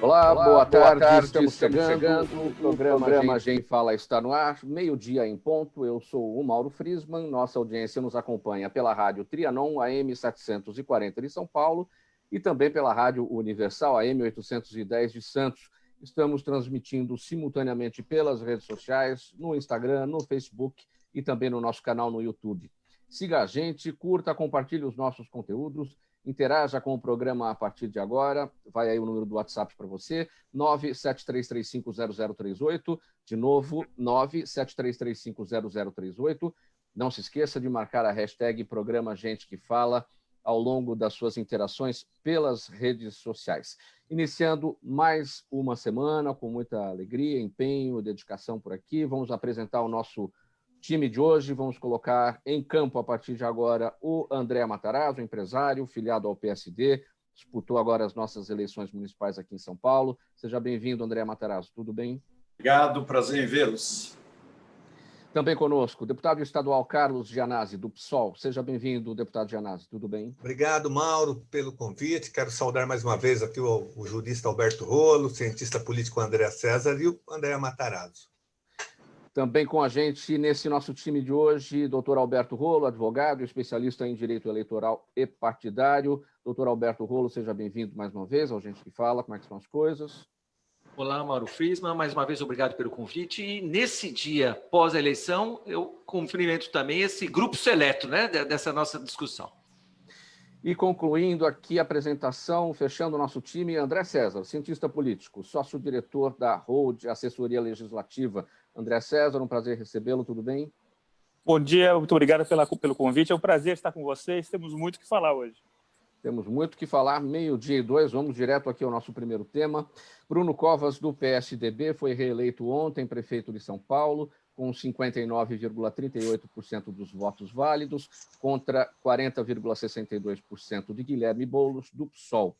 Olá, boa tarde. Estamos chegando. O programa Gente Fala está no ar, meio-dia em ponto. Eu sou o Mauro Friesman. Nossa audiência nos acompanha pela Rádio Trianon, AM 740 de São Paulo, e também pela Rádio Universal, AM 810 de Santos. Estamos transmitindo simultaneamente pelas redes sociais, no Instagram, no Facebook e também no nosso canal no YouTube. Siga a gente, curta, compartilhe os nossos conteúdos, interaja com o programa a partir de agora. Vai aí o número do WhatsApp para você, 973350038. De novo, 973350038. Não se esqueça de marcar a hashtag Programa Gente que Fala ao longo das suas interações pelas redes sociais. Iniciando mais uma semana com muita alegria, empenho, dedicação por aqui. Vamos apresentar o nosso time de hoje. Vamos colocar em campo, a partir de agora, o André Matarazzo, empresário, filiado ao PSD, disputou agora as nossas eleições municipais aqui em São Paulo. Seja bem-vindo, André Matarazzo. Tudo bem? Obrigado, prazer em vê-los. Também conosco, o deputado estadual Carlos Gianazzi, do PSOL. Seja bem-vindo, deputado Gianazzi. Tudo bem? Obrigado, Mauro, pelo convite. Quero saudar mais uma vez aqui o jurista Alberto Rolo, o cientista político André César e o André Matarazzo. Também com a gente, nesse nosso time de hoje, doutor Alberto Rolo, advogado, especialista em direito eleitoral e partidário. Doutor Alberto Rolo, seja bem-vindo mais uma vez ao Gente que Fala. Como é que são as coisas? Olá, Mauro Friesman. Mais uma vez, obrigado pelo convite. E nesse dia pós-eleição, eu cumprimento também esse grupo seleto, né, dessa nossa discussão. E concluindo aqui a apresentação, fechando o nosso time, André César, cientista político, sócio-diretor da Hold Assessoria Legislativa. André César, um prazer recebê-lo, tudo bem? Bom dia, muito obrigado pelo convite, é um prazer estar com vocês, temos muito o que falar hoje. Temos muito o que falar, 12:02, vamos direto aqui ao nosso primeiro tema. Bruno Covas, do PSDB, foi reeleito ontem prefeito de São Paulo, com 59,38% dos votos válidos, contra 40,62% de Guilherme Boulos, do PSOL.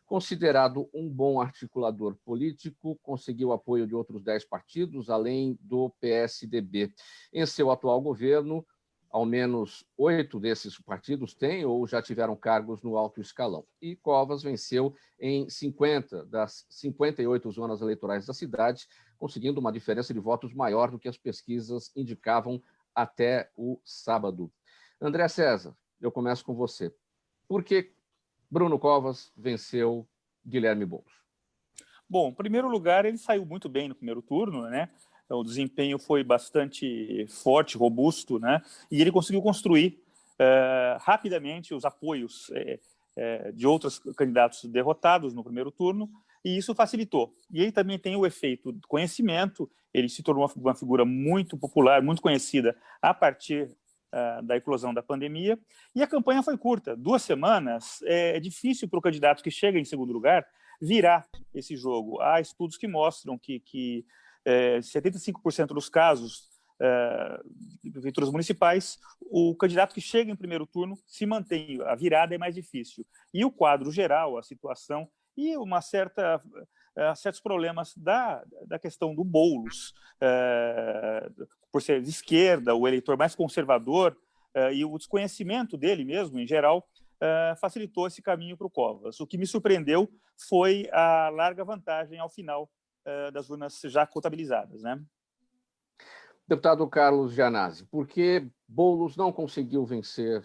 Considerado um bom articulador político, conseguiu apoio de outros 10 partidos, além do PSDB. Em seu atual governo, ao menos 8 desses partidos têm ou já tiveram cargos no alto escalão. E Covas venceu em 50 das 58 zonas eleitorais da cidade, conseguindo uma diferença de votos maior do que as pesquisas indicavam até o sábado. André César, eu começo com você. Por que Bruno Covas venceu Guilherme Boulos? Bom, em primeiro lugar, ele saiu muito bem no primeiro turno, né? Então, o desempenho foi bastante forte, robusto, né? E ele conseguiu construir rapidamente os apoios de outros candidatos derrotados no primeiro turno, e isso facilitou. E ele também tem o efeito do conhecimento, ele se tornou uma figura muito popular, muito conhecida a partir da eclosão da pandemia, e a campanha foi curta, 2 semanas. É difícil para o candidato que chega em segundo lugar virar esse jogo. Há estudos que mostram que 75% dos casos de prefeituras municipais, o candidato que chega em primeiro turno se mantém, a virada é mais difícil. E o quadro geral, a situação e certos problemas da questão do Boulos, por ser de esquerda, o eleitor mais conservador, e o desconhecimento dele mesmo, em geral, facilitou esse caminho para o Covas. O que me surpreendeu foi a larga vantagem ao final das urnas já contabilizadas, né? Deputado Carlos Gianazzi, por que Boulos não conseguiu vencer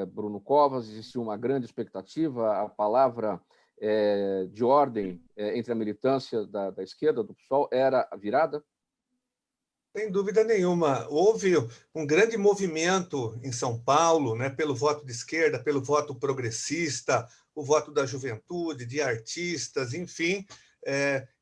Bruno Covas? Existiu uma grande expectativa, a palavra de ordem entre a militância da esquerda, do PSOL, era a virada? Sem dúvida nenhuma. Houve um grande movimento em São Paulo, né, pelo voto de esquerda, pelo voto progressista, o voto da juventude, de artistas, enfim,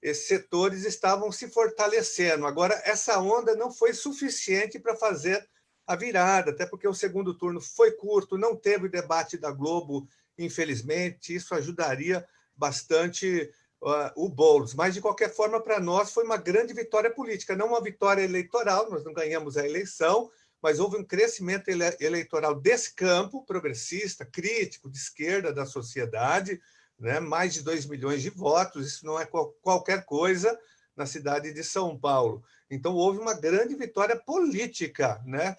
esses setores estavam se fortalecendo. Agora, essa onda não foi suficiente para fazer a virada, até porque o segundo turno foi curto, não teve o debate da Globo, infelizmente, isso ajudaria bastante o Boulos. Mas, de qualquer forma, para nós foi uma grande vitória política, não uma vitória eleitoral, nós não ganhamos a eleição, mas houve um crescimento eleitoral desse campo progressista, crítico, de esquerda da sociedade, né? Mais de 2 milhões de votos, isso não é qualquer coisa na cidade de São Paulo. Então, houve uma grande vitória política, né?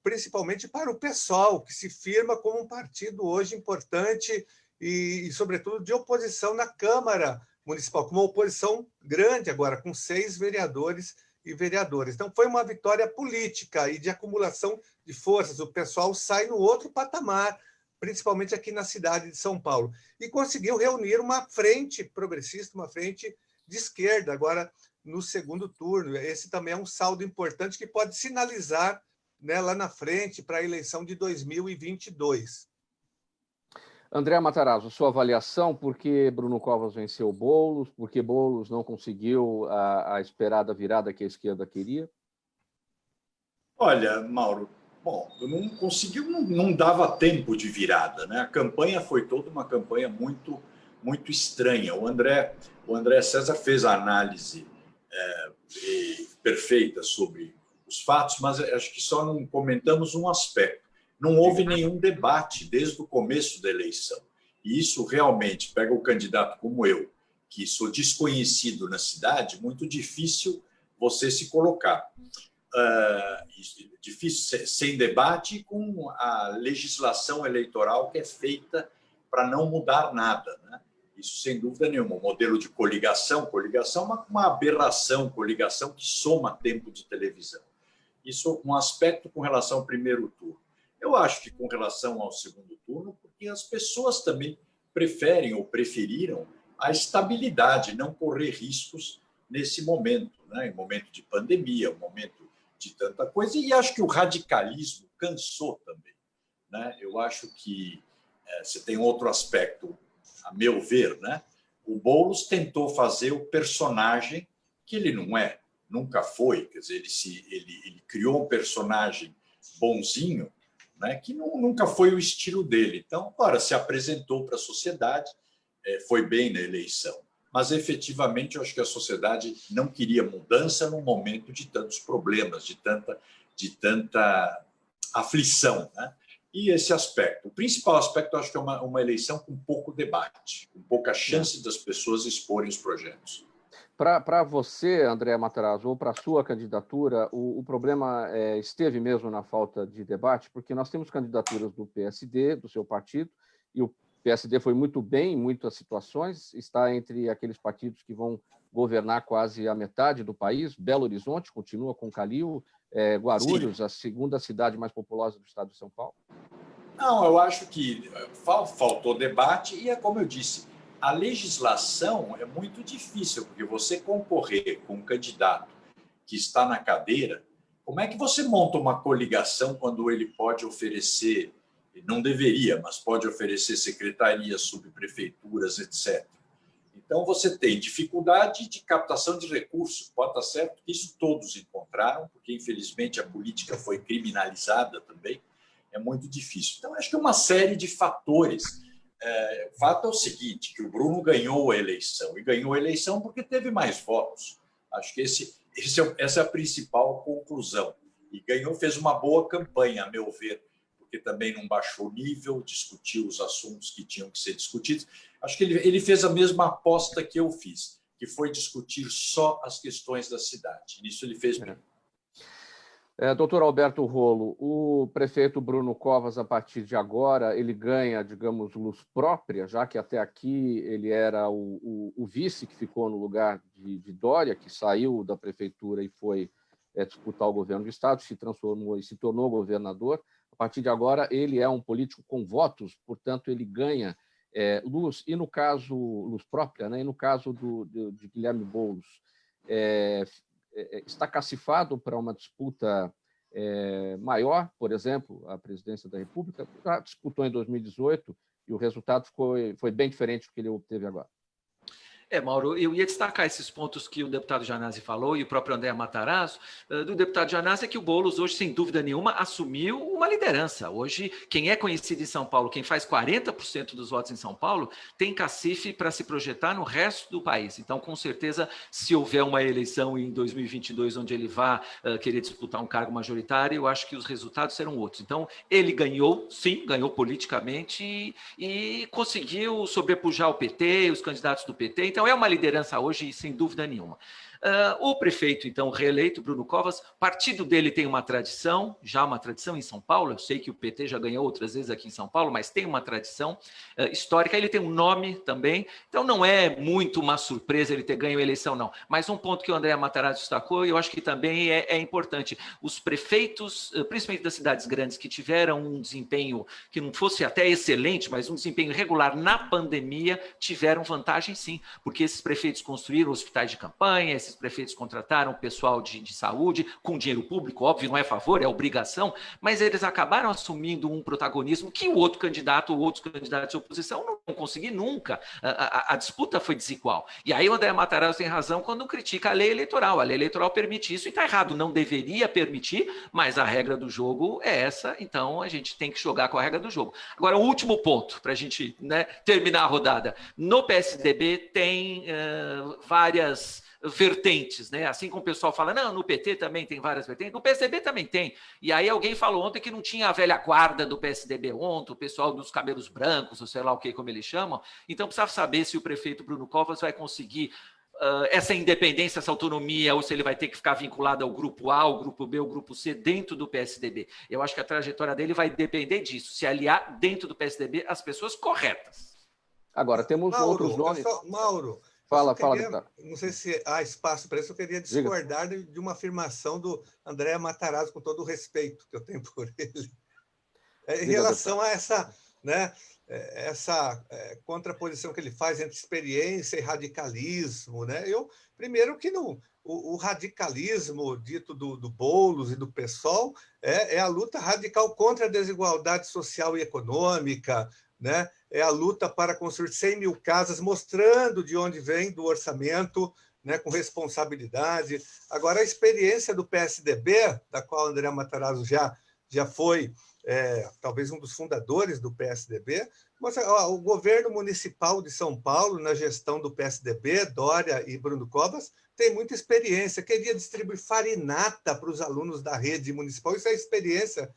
Principalmente para o PSOL, que se firma como um partido hoje importante e sobretudo, de oposição na Câmara municipal, com uma oposição grande agora, com 6 vereadores e vereadoras. Então, foi uma vitória política e de acumulação de forças. O pessoal sai no outro patamar, principalmente aqui na cidade de São Paulo. E conseguiu reunir uma frente progressista, uma frente de esquerda, agora no segundo turno. Esse também é um saldo importante que pode sinalizar, né, lá na frente para a eleição de 2022. André Matarazzo, sua avaliação, por que Bruno Covas venceu Boulos, por que Boulos não conseguiu a esperada virada que a esquerda queria? Olha, Mauro, bom, não conseguiu, não dava tempo de virada, né? A campanha foi toda uma campanha muito, muito estranha. O André César fez a análise perfeita sobre os fatos, mas acho que só não comentamos um aspecto. Não houve nenhum debate desde o começo da eleição. E isso realmente pega o candidato como eu, que sou desconhecido na cidade, muito difícil você se colocar. Difícil sem debate com a legislação eleitoral que é feita para não mudar nada, né? Isso sem dúvida nenhuma. O modelo de coligação é uma aberração, coligação que soma tempo de televisão. Isso um aspecto com relação ao primeiro turno. Eu acho que com relação ao segundo turno, porque as pessoas também preferem ou preferiram a estabilidade, não correr riscos nesse momento, né? Em momento de pandemia, um momento de tanta coisa, e acho que o radicalismo cansou também, né? Eu acho que você tem outro aspecto, a meu ver, né? O Boulos tentou fazer o personagem que ele não é, nunca foi, quer dizer, ele criou um personagem bonzinho, né, que nunca foi o estilo dele. Então, agora se apresentou para a sociedade, foi bem na eleição, mas efetivamente eu acho que a sociedade não queria mudança num momento de tantos problemas, de tanta aflição, né? E esse aspecto, o principal aspecto, eu acho que é uma eleição com pouco debate, com pouca chance das pessoas exporem os projetos. Para você, André Matarazzo, ou para a sua candidatura, o problema esteve mesmo na falta de debate, porque nós temos candidaturas do PSD, do seu partido, e o PSD foi muito bem em muitas situações, está entre aqueles partidos que vão governar quase a metade do país. Belo Horizonte continua com Calil, Guarulhos, sim, a segunda cidade mais populosa do estado de São Paulo. Não, eu acho que faltou debate e é como eu disse, a legislação é muito difícil, porque você concorrer com um candidato que está na cadeira, como é que você monta uma coligação quando ele pode oferecer, não deveria, mas pode oferecer secretarias, subprefeituras, etc. Então, você tem dificuldade de captação de recursos, pode estar certo que isso todos encontraram, porque, infelizmente, a política foi criminalizada também, é muito difícil. Então, acho que é uma série de fatores. O fato é o seguinte, que o Bruno ganhou a eleição, e ganhou a eleição porque teve mais votos. Acho que essa é a principal conclusão. E ganhou, fez uma boa campanha, a meu ver, porque também não baixou o nível, discutiu os assuntos que tinham que ser discutidos. Acho que ele fez a mesma aposta que eu fiz, que foi discutir só as questões da cidade. Nisso ele fez bem. Doutor Alberto Rolo, o prefeito Bruno Covas, a partir de agora, ele ganha, digamos, luz própria, já que até aqui ele era o vice que ficou no lugar de Dória, que saiu da prefeitura e foi disputar o governo do estado, se transformou e se tornou governador. A partir de agora, ele é um político com votos, portanto, ele ganha luz. E no caso, luz própria, né? E no caso de Guilherme Boulos, está cacifado para uma disputa maior, por exemplo, a presidência da República, já disputou em 2018 e o resultado foi bem diferente do que ele obteve agora. Mauro, eu ia destacar esses pontos que o deputado Janazzi falou e o próprio André Matarazzo. Do deputado Janazzi é que o Boulos hoje, sem dúvida nenhuma, assumiu uma liderança. Hoje, quem é conhecido em São Paulo, quem faz 40% dos votos em São Paulo, tem cacife para se projetar no resto do país. Então, com certeza, se houver uma eleição em 2022 onde ele vá querer disputar um cargo majoritário, eu acho que os resultados serão outros. Então, ele ganhou, sim, ganhou politicamente e conseguiu sobrepujar o PT, os candidatos do PT. Então, é uma liderança hoje, sem dúvida nenhuma. O prefeito, então, reeleito, Bruno Covas, o partido dele tem uma tradição, já uma tradição em São Paulo, eu sei que o PT já ganhou outras vezes aqui em São Paulo, mas tem uma tradição histórica, ele tem um nome também, então não é muito uma surpresa ele ter ganho a eleição, não. Mas um ponto que o André Matarazzo destacou, e eu acho que também é importante, os prefeitos, principalmente das cidades grandes, que tiveram um desempenho que não fosse até excelente, mas um desempenho regular na pandemia, tiveram vantagem sim, porque esses prefeitos construíram hospitais de campanha, esses prefeitos contrataram pessoal de saúde, com dinheiro público, óbvio, não é favor, é obrigação, mas eles acabaram assumindo um protagonismo que o outro candidato ou outros candidatos de oposição não vão conseguir nunca. A disputa foi desigual. E aí o André Matarazzo tem razão quando critica a lei eleitoral. A lei eleitoral permite isso e está errado, não deveria permitir, mas a regra do jogo é essa, então a gente tem que jogar com a regra do jogo. Agora, o último ponto, para a gente, né, terminar a rodada. No PSDB tem várias vertentes, né? Assim como o pessoal fala, não, no PT também tem várias vertentes, no PSDB também tem. E aí alguém falou ontem que não tinha a velha guarda do PSDB ontem, o pessoal dos cabelos brancos, ou sei lá o que, como eles chamam. Então precisa saber se o prefeito Bruno Covas vai conseguir essa independência, essa autonomia, ou se ele vai ter que ficar vinculado ao grupo A, ao grupo B, ao grupo C, dentro do PSDB. Eu acho que a trajetória dele vai depender disso, se aliar dentro do PSDB as pessoas corretas. Agora, temos outros nomes. Mauro, fala, deputado. Não sei se há espaço para isso, eu queria discordar de uma afirmação do André Matarazzo, com todo o respeito que eu tenho por ele. Em relação a essa, né, contraposição que ele faz entre experiência e radicalismo, né? Primeiro que o radicalismo dito do Boulos e do PSOL é a luta radical contra a desigualdade social e econômica, né? É a luta para construir 100 mil casas, mostrando de onde vem do orçamento, né, com responsabilidade. Agora, a experiência do PSDB, da qual André Matarazzo já foi talvez um dos fundadores do PSDB, mas o governo municipal de São Paulo, na gestão do PSDB, Dória e Bruno Covas, tem muita experiência. Queria distribuir farinata para os alunos da rede municipal. Isso é a experiência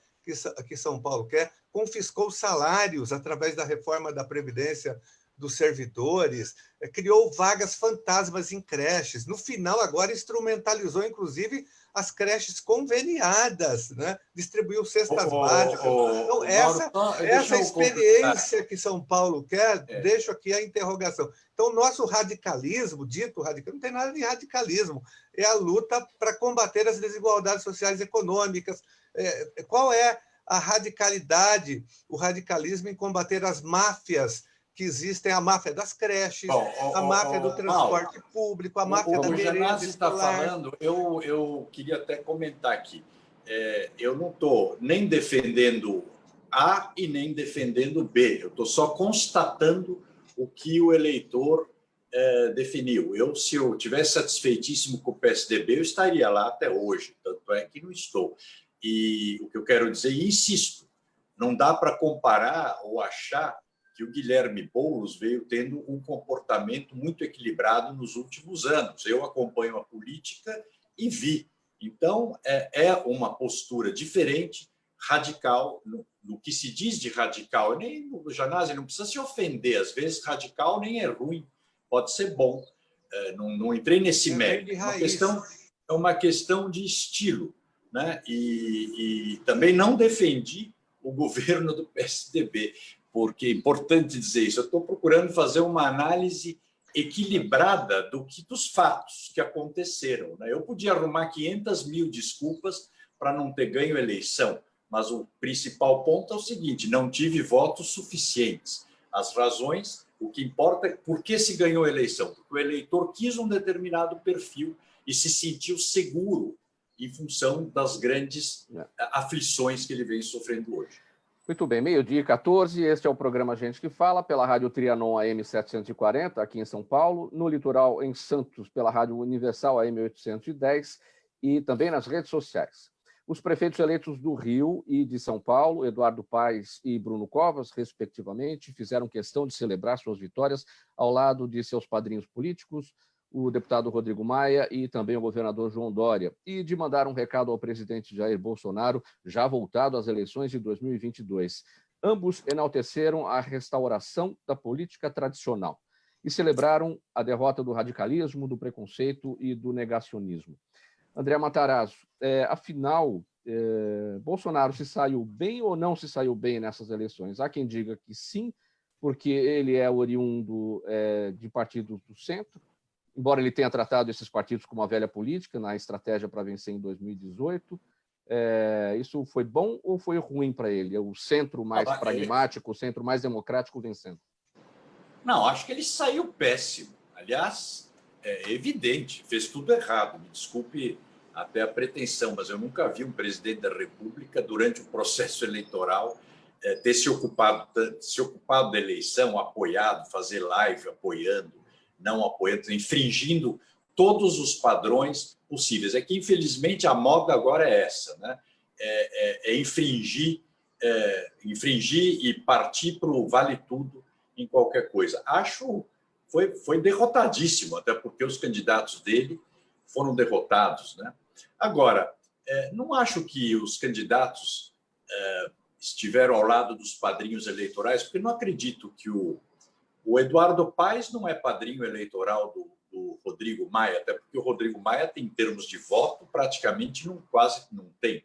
que São Paulo quer. Confiscou salários através da reforma da Previdência dos servidores, criou vagas fantasmas em creches. No final, agora, instrumentalizou, inclusive, as creches conveniadas, né? Distribuiu cestas básicas. Então, essa experiência que São Paulo quer, deixo aqui a interrogação. Então, o nosso radicalismo, dito radicalismo, não tem nada de radicalismo, é a luta para combater as desigualdades sociais e econômicas. Qual é a radicalidade, o radicalismo em combater as máfias que existem, a máfia das creches, a máfia do transporte público, a máfia da merenda escolar. O Janazzi está falando, eu queria até comentar aqui. Eu não estou nem defendendo A e nem defendendo B. Eu estou só constatando o que o eleitor definiu. Se eu tivesse satisfeitíssimo com o PSDB, eu estaria lá até hoje. Tanto é que não estou. E o que eu quero dizer, e insisto, não dá para comparar ou achar que o Guilherme Boulos veio tendo um comportamento muito equilibrado nos últimos anos. Eu acompanho a política e vi. Então, é uma postura diferente, radical, no que se diz de radical. Nem o Janazzi não precisa se ofender, às vezes radical nem é ruim, pode ser bom. Não entrei nesse mérito. É uma questão de estilo, né? E também não defendi o governo do PSDB, porque é importante dizer isso. Eu estou procurando fazer uma análise equilibrada dos fatos que aconteceram, né? Eu podia arrumar 500 mil desculpas para não ter ganho a eleição, mas o principal ponto é o seguinte: não tive votos suficientes. As razões, o que importa é por que se ganhou a eleição. Porque o eleitor quis um determinado perfil e se sentiu seguro em função das grandes aflições que ele vem sofrendo hoje. Muito bem, 12h14, este é o programa Gente que Fala, pela Rádio Trianon AM 740, aqui em São Paulo, no litoral em Santos, pela Rádio Universal AM 810 e também nas redes sociais. Os prefeitos eleitos do Rio e de São Paulo, Eduardo Paes e Bruno Covas, respectivamente, fizeram questão de celebrar suas vitórias ao lado de seus padrinhos políticos, o deputado Rodrigo Maia e também o governador João Dória, e de mandar um recado ao presidente Jair Bolsonaro, já voltado às eleições de 2022. Ambos enalteceram a restauração da política tradicional. e celebraram a derrota do radicalismo, do preconceito e do negacionismo. André Matarazzo, afinal, Bolsonaro se saiu bem ou não se saiu bem nessas eleições? Há quem diga que sim, porque ele é oriundo de partidos do centro, embora ele tenha tratado esses partidos como uma velha política na estratégia para vencer em 2018. Isso foi bom ou foi ruim para ele? O centro mais pragmático, o centro mais democrático vencendo? Não, acho que ele saiu péssimo. Aliás, é evidente, fez tudo errado. Me desculpe até a pretensão, mas eu nunca vi um presidente da República, durante o processo eleitoral, ter se ocupado da eleição, apoiado, fazer live apoiando, não apoiando, infringindo todos os padrões possíveis. É que, infelizmente, a moda agora é essa, né? Infringir e partir para o vale tudo em qualquer coisa. Acho que foi derrotadíssimo, até porque os candidatos dele foram derrotados, né? Agora, não acho que os candidatos estiveram ao lado dos padrinhos eleitorais, porque não acredito que o Eduardo Paes não é padrinho eleitoral do Rodrigo Maia, até porque o Rodrigo Maia, em termos de voto, praticamente quase não tem.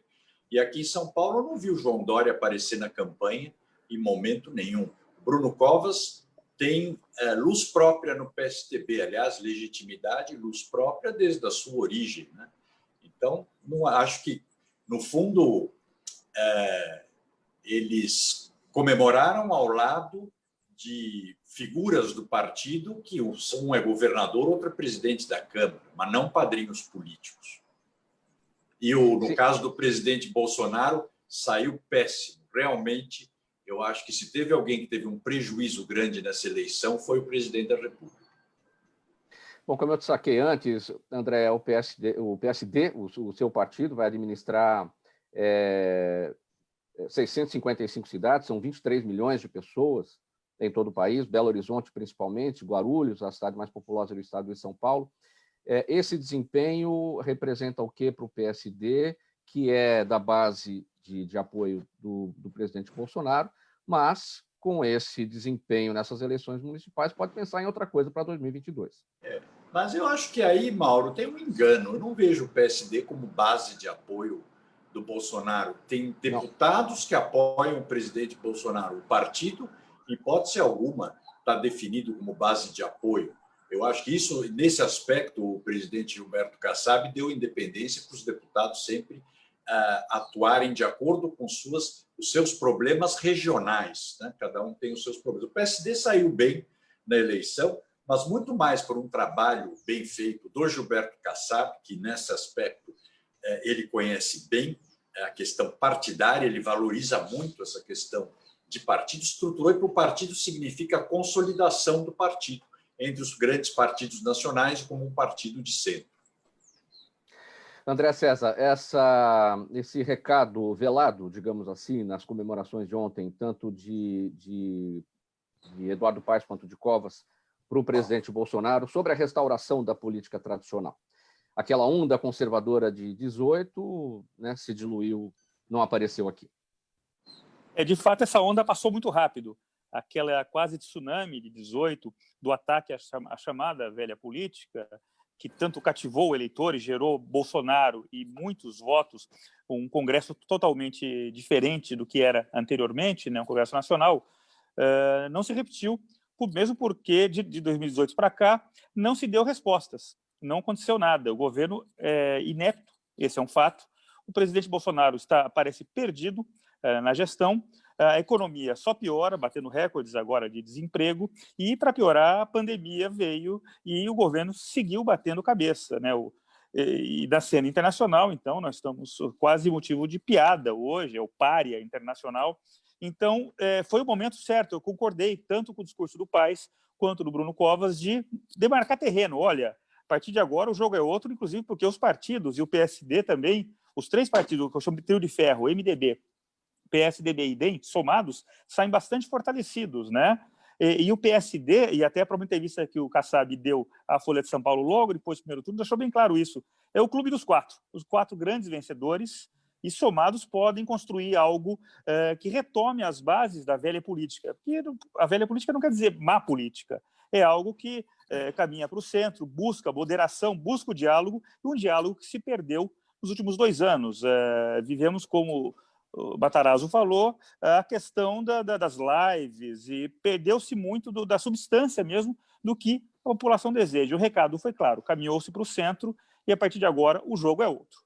E aqui em São Paulo, eu não vi o João Dória aparecer na campanha em momento nenhum. Bruno Covas tem luz própria no PSDB, aliás, legitimidade e luz própria desde a sua origem, né? Então, não acho que, no fundo, eles comemoraram ao lado de figuras do partido que um é governador, outro é presidente da Câmara, mas não padrinhos políticos. E no caso do presidente Bolsonaro, saiu péssimo. Realmente, eu acho que se teve alguém que teve um prejuízo grande nessa eleição, foi o presidente da República. Bom, como eu te saquei antes, André, o PSD, o seu partido, vai administrar 655 cidades, são 23 milhões de pessoas em todo o país, Belo Horizonte principalmente, Guarulhos, a cidade mais populosa do estado de São Paulo. Esse desempenho representa o que para o PSD, que é da base de apoio do presidente Bolsonaro, mas com esse desempenho nessas eleições municipais, pode pensar em outra coisa para 2022. Mas eu acho que aí, Mauro, tem um engano. Eu não vejo o PSD como base de apoio do Bolsonaro. Tem deputados que apoiam o presidente Bolsonaro. O partido, em hipótese alguma, está definido como base de apoio. Eu acho que isso, nesse aspecto, o presidente Gilberto Kassab deu independência para os deputados sempre atuarem de acordo com os seus problemas regionais, né? Cada um tem os seus problemas. O PSD saiu bem na eleição, mas muito mais por um trabalho bem feito do Gilberto Kassab, que nesse aspecto ele conhece bem a questão partidária, ele valoriza muito essa questão de partido, estruturou, e para o partido significa a consolidação do partido entre os grandes partidos nacionais como um partido de centro. André César, esse recado velado, digamos assim, nas comemorações de ontem, tanto de Eduardo Paes quanto de Covas, para o presidente Bolsonaro, sobre a restauração da política tradicional. Aquela onda conservadora de 18, né, se diluiu, não apareceu aqui. De fato, essa onda passou muito rápido. Aquela quase tsunami de 18, do ataque à chamada velha política, que tanto cativou o eleitor e gerou Bolsonaro e muitos votos, um Congresso totalmente diferente do que era anteriormente, né, um Congresso Nacional, não se repetiu, mesmo porque de 2018 para cá não se deu respostas, não aconteceu nada, o governo é inepto, esse é um fato. O presidente Bolsonaro parece perdido na gestão, a economia só piora, batendo recordes agora de desemprego, e, para piorar, a pandemia veio e o governo seguiu batendo cabeça, né? E da cena internacional, então, nós estamos quase motivo de piada hoje, é o pária internacional. Então, foi o momento certo, eu concordei tanto com o discurso do Paes quanto do Bruno Covas de demarcar terreno. Olha, a partir de agora o jogo é outro, inclusive porque os partidos, e o PSD também, os três partidos que eu chamo de trio de ferro, MDB, PSDB e DEM, somados, saem bastante fortalecidos, né? E o PSD, e até para uma entrevista que o Kassab deu à Folha de São Paulo logo depois do primeiro turno, deixou bem claro isso. É o clube dos quatro, os quatro grandes vencedores, e somados podem construir algo que retome as bases da velha política. Porque a velha política não quer dizer má política, é algo que caminha para o centro, busca a moderação, busca o diálogo, e um diálogo que se perdeu nos últimos 2 anos. Vivemos, como o Matarazzo falou, a questão das lives, e perdeu-se muito da substância mesmo do que a população deseja. O recado foi claro, caminhou-se para o centro, e a partir de agora o jogo é outro.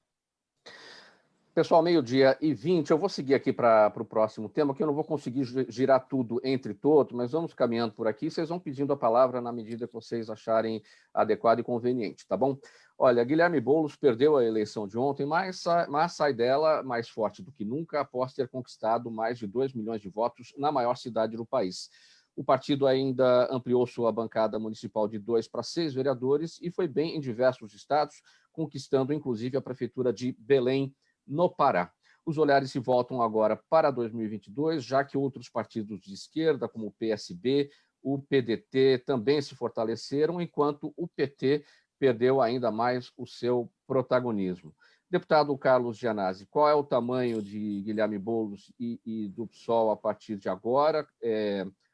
Pessoal, 12h20, eu vou seguir aqui para o próximo tema, que eu não vou conseguir girar tudo entre todos, mas vamos caminhando por aqui, vocês vão pedindo a palavra na medida que vocês acharem adequado e conveniente, tá bom? Olha, Guilherme Boulos perdeu a eleição de ontem, mas sai dela mais forte do que nunca, após ter conquistado mais de 2 milhões de votos na maior cidade do país. O partido ainda ampliou sua bancada municipal de 2 para 6 vereadores e foi bem em diversos estados, conquistando inclusive a prefeitura de Belém, no Pará. Os olhares se voltam agora para 2022, já que outros partidos de esquerda, como o PSB, o PDT, também se fortaleceram, enquanto o PT perdeu ainda mais o seu protagonismo. Deputado Carlos Gianazzi, qual é o tamanho de Guilherme Boulos e do PSOL a partir de agora,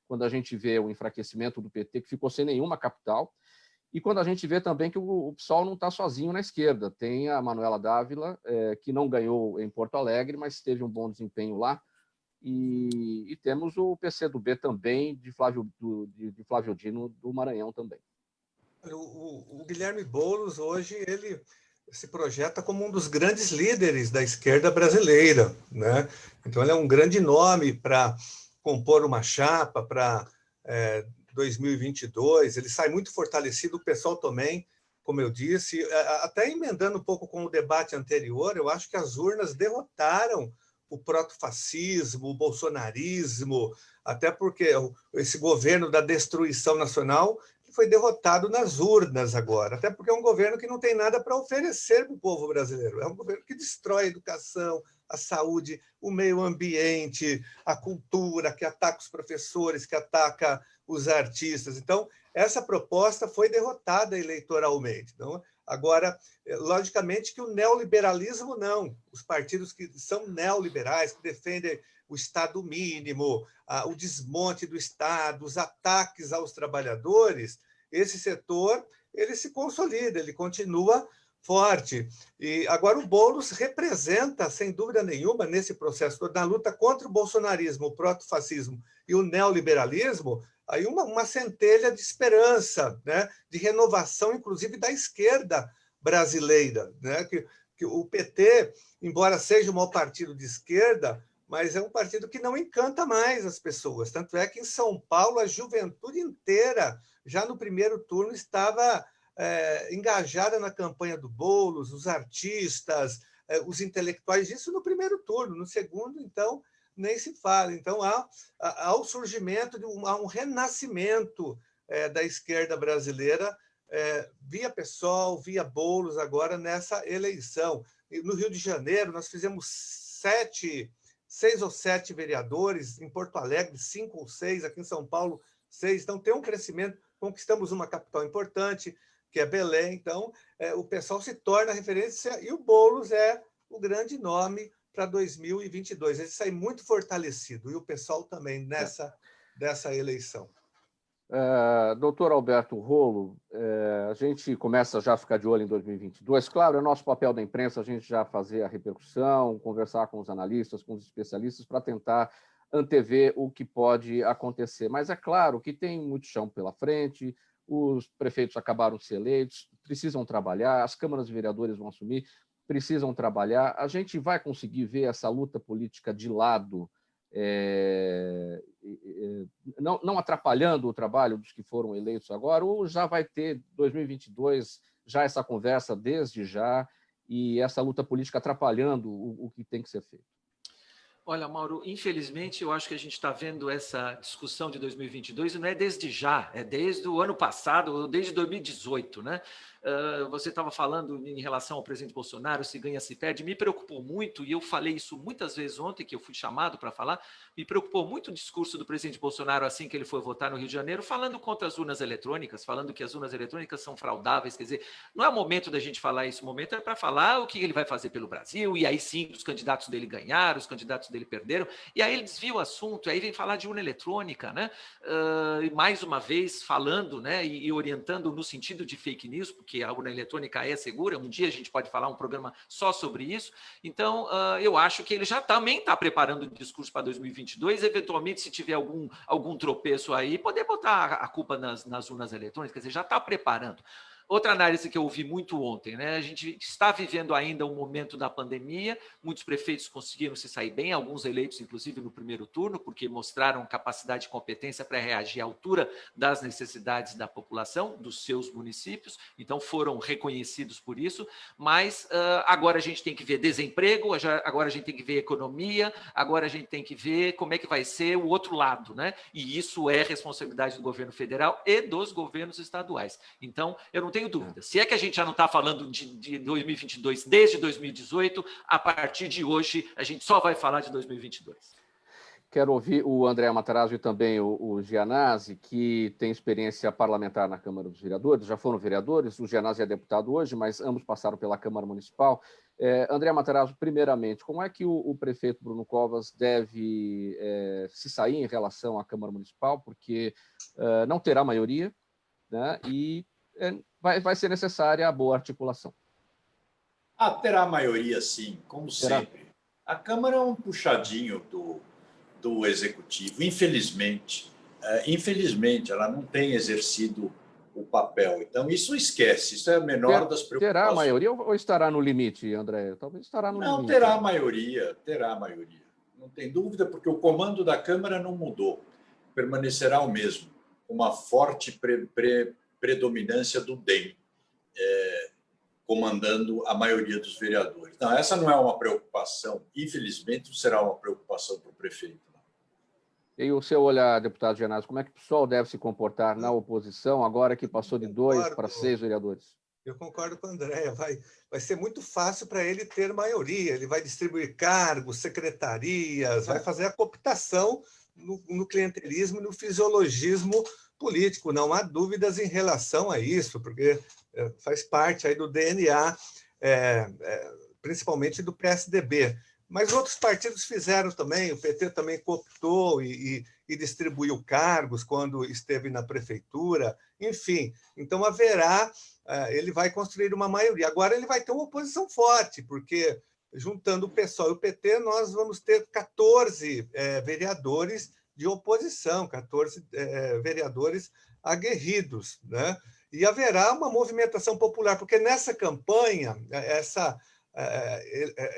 quando a gente vê o enfraquecimento do PT, que ficou sem nenhuma capital, e quando a gente vê também que o PSOL não está sozinho na esquerda. Tem a Manuela Dávila, que não ganhou em Porto Alegre, mas teve um bom desempenho lá. E temos o PCdoB também, de Flávio Dino, do Maranhão também. O Guilherme Boulos, hoje, ele se projeta como um dos grandes líderes da esquerda brasileira, né? Então, ele é um grande nome para compor uma chapa para 2022, ele sai muito fortalecido, o pessoal também, como eu disse, até emendando um pouco com o debate anterior, eu acho que as urnas derrotaram o protofascismo, o bolsonarismo, até porque esse governo da destruição nacional foi derrotado nas urnas agora, até porque é um governo que não tem nada para oferecer para o povo brasileiro, é um governo que destrói a educação, a saúde, o meio ambiente, a cultura, que ataca os professores, que ataca os artistas. Então, essa proposta foi derrotada eleitoralmente. Então, agora, logicamente que o neoliberalismo não. Os partidos que são neoliberais, que defendem o Estado mínimo, o desmonte do Estado, os ataques aos trabalhadores, esse setor ele se consolida, ele continua forte. E agora o Boulos representa, sem dúvida nenhuma, nesse processo todo, na luta contra o bolsonarismo, o protofascismo e o neoliberalismo, aí uma centelha de esperança, né? De renovação, inclusive, da esquerda brasileira, né? Que o PT, embora seja o maior partido de esquerda, mas é um partido que não encanta mais as pessoas. Tanto é que em São Paulo a juventude inteira, já no primeiro turno, estava engajada na campanha do Boulos, os artistas, os intelectuais, isso no primeiro turno. No segundo, então, nem se fala. Então, há o surgimento há um renascimento da esquerda brasileira via PSOL, via Boulos, agora nessa eleição. No Rio de Janeiro, nós fizemos 6 ou 7 vereadores, em Porto Alegre, 5 ou 6, aqui em São Paulo, 6. Então, tem um crescimento, conquistamos uma capital importante, que é Belém. Então, o pessoal se torna referência e o Boulos é o grande nome para 2022. Ele sai muito fortalecido, e o pessoal também dessa eleição. Doutor Alberto Rolo, a gente começa já a ficar de olho em 2022. Claro, é nosso papel da imprensa a gente já fazer a repercussão, conversar com os analistas, com os especialistas, para tentar antever o que pode acontecer. Mas é claro que tem muito chão pela frente, os prefeitos acabaram de ser eleitos, precisam trabalhar, as câmaras de vereadores vão assumir, precisam trabalhar. A gente vai conseguir ver essa luta política de lado, não atrapalhando o trabalho dos que foram eleitos agora, ou já vai ter 2022, já essa conversa desde já, e essa luta política atrapalhando o que tem que ser feito? Olha, Mauro, infelizmente eu acho que a gente está vendo essa discussão de 2022 e não é desde já, é desde o ano passado, desde 2018, né? Você estava falando em relação ao presidente Bolsonaro, se ganha, se perde, me preocupou muito, e eu falei isso muitas vezes ontem, que eu fui chamado para falar, me preocupou muito o discurso do presidente Bolsonaro assim que ele foi votar no Rio de Janeiro, falando contra as urnas eletrônicas, falando que as urnas eletrônicas são fraudáveis. Quer dizer, não é o momento da gente falar isso, o momento é para falar o que ele vai fazer pelo Brasil, e aí sim os candidatos dele ganharam, os candidatos dele perderam, e aí ele desvia o assunto, aí vem falar de urna eletrônica, né? E mais uma vez falando, né, e orientando no sentido de fake news, porque a urna eletrônica é segura, um dia a gente pode falar um programa só sobre isso. Então, eu acho que ele já também está preparando o discurso para 2022, eventualmente, se tiver algum tropeço aí, poder botar a culpa nas urnas eletrônicas, quer dizer, já está preparando. Outra análise que eu ouvi muito ontem, né? A gente está vivendo ainda um momento da pandemia, muitos prefeitos conseguiram se sair bem, alguns eleitos, inclusive, no primeiro turno, porque mostraram capacidade e competência para reagir à altura das necessidades da população, dos seus municípios, então foram reconhecidos por isso, mas agora a gente tem que ver desemprego, agora a gente tem que ver economia, agora a gente tem que ver como é que vai ser o outro lado, né? E isso é responsabilidade do governo federal e dos governos estaduais. Então, eu não tenho dúvida. Se é que a gente já não está falando de 2022 desde 2018, a partir de hoje a gente só vai falar de 2022. Quero ouvir o André Matarazzo e também o Gianazzi, que tem experiência parlamentar na Câmara dos Vereadores, já foram vereadores, o Gianazzi é deputado hoje, mas ambos passaram pela Câmara Municipal. André Matarazzo, primeiramente, como é que o prefeito Bruno Covas deve se sair em relação à Câmara Municipal, porque não terá maioria, né, e vai ser necessária a boa articulação. Terá maioria, sim, como sempre. A Câmara é um puxadinho do Executivo. Infelizmente, ela não tem exercido o papel. Então, isso esquece, isso é a menor das preocupações. Terá maioria ou estará no limite, André? Talvez estará no limite. Não, terá maioria. Não tem dúvida, porque o comando da Câmara não mudou. Permanecerá o mesmo. Uma forte predominância do DEM, comandando a maioria dos vereadores. Não, essa não é uma preocupação. Infelizmente, não será uma preocupação para o prefeito. E o seu olhar, deputado Gianazzi, como é que o PSOL deve se comportar na oposição, agora que passou de 2 para 6 vereadores? Eu concordo com a Andréa. Vai ser muito fácil para ele ter maioria. Ele vai distribuir cargos, secretarias, vai fazer a cooptação no clientelismo e no fisiologismo político. Não há dúvidas em relação a isso, porque faz parte aí do DNA, principalmente do PSDB. Mas outros partidos fizeram também, o PT também cooptou e distribuiu cargos quando esteve na prefeitura, enfim. Então, ele vai construir uma maioria. Agora ele vai ter uma oposição forte, porque juntando o PSOL e o PT, nós vamos ter 14 vereadores de oposição, 14 vereadores aguerridos, né? E haverá uma movimentação popular, porque nessa campanha,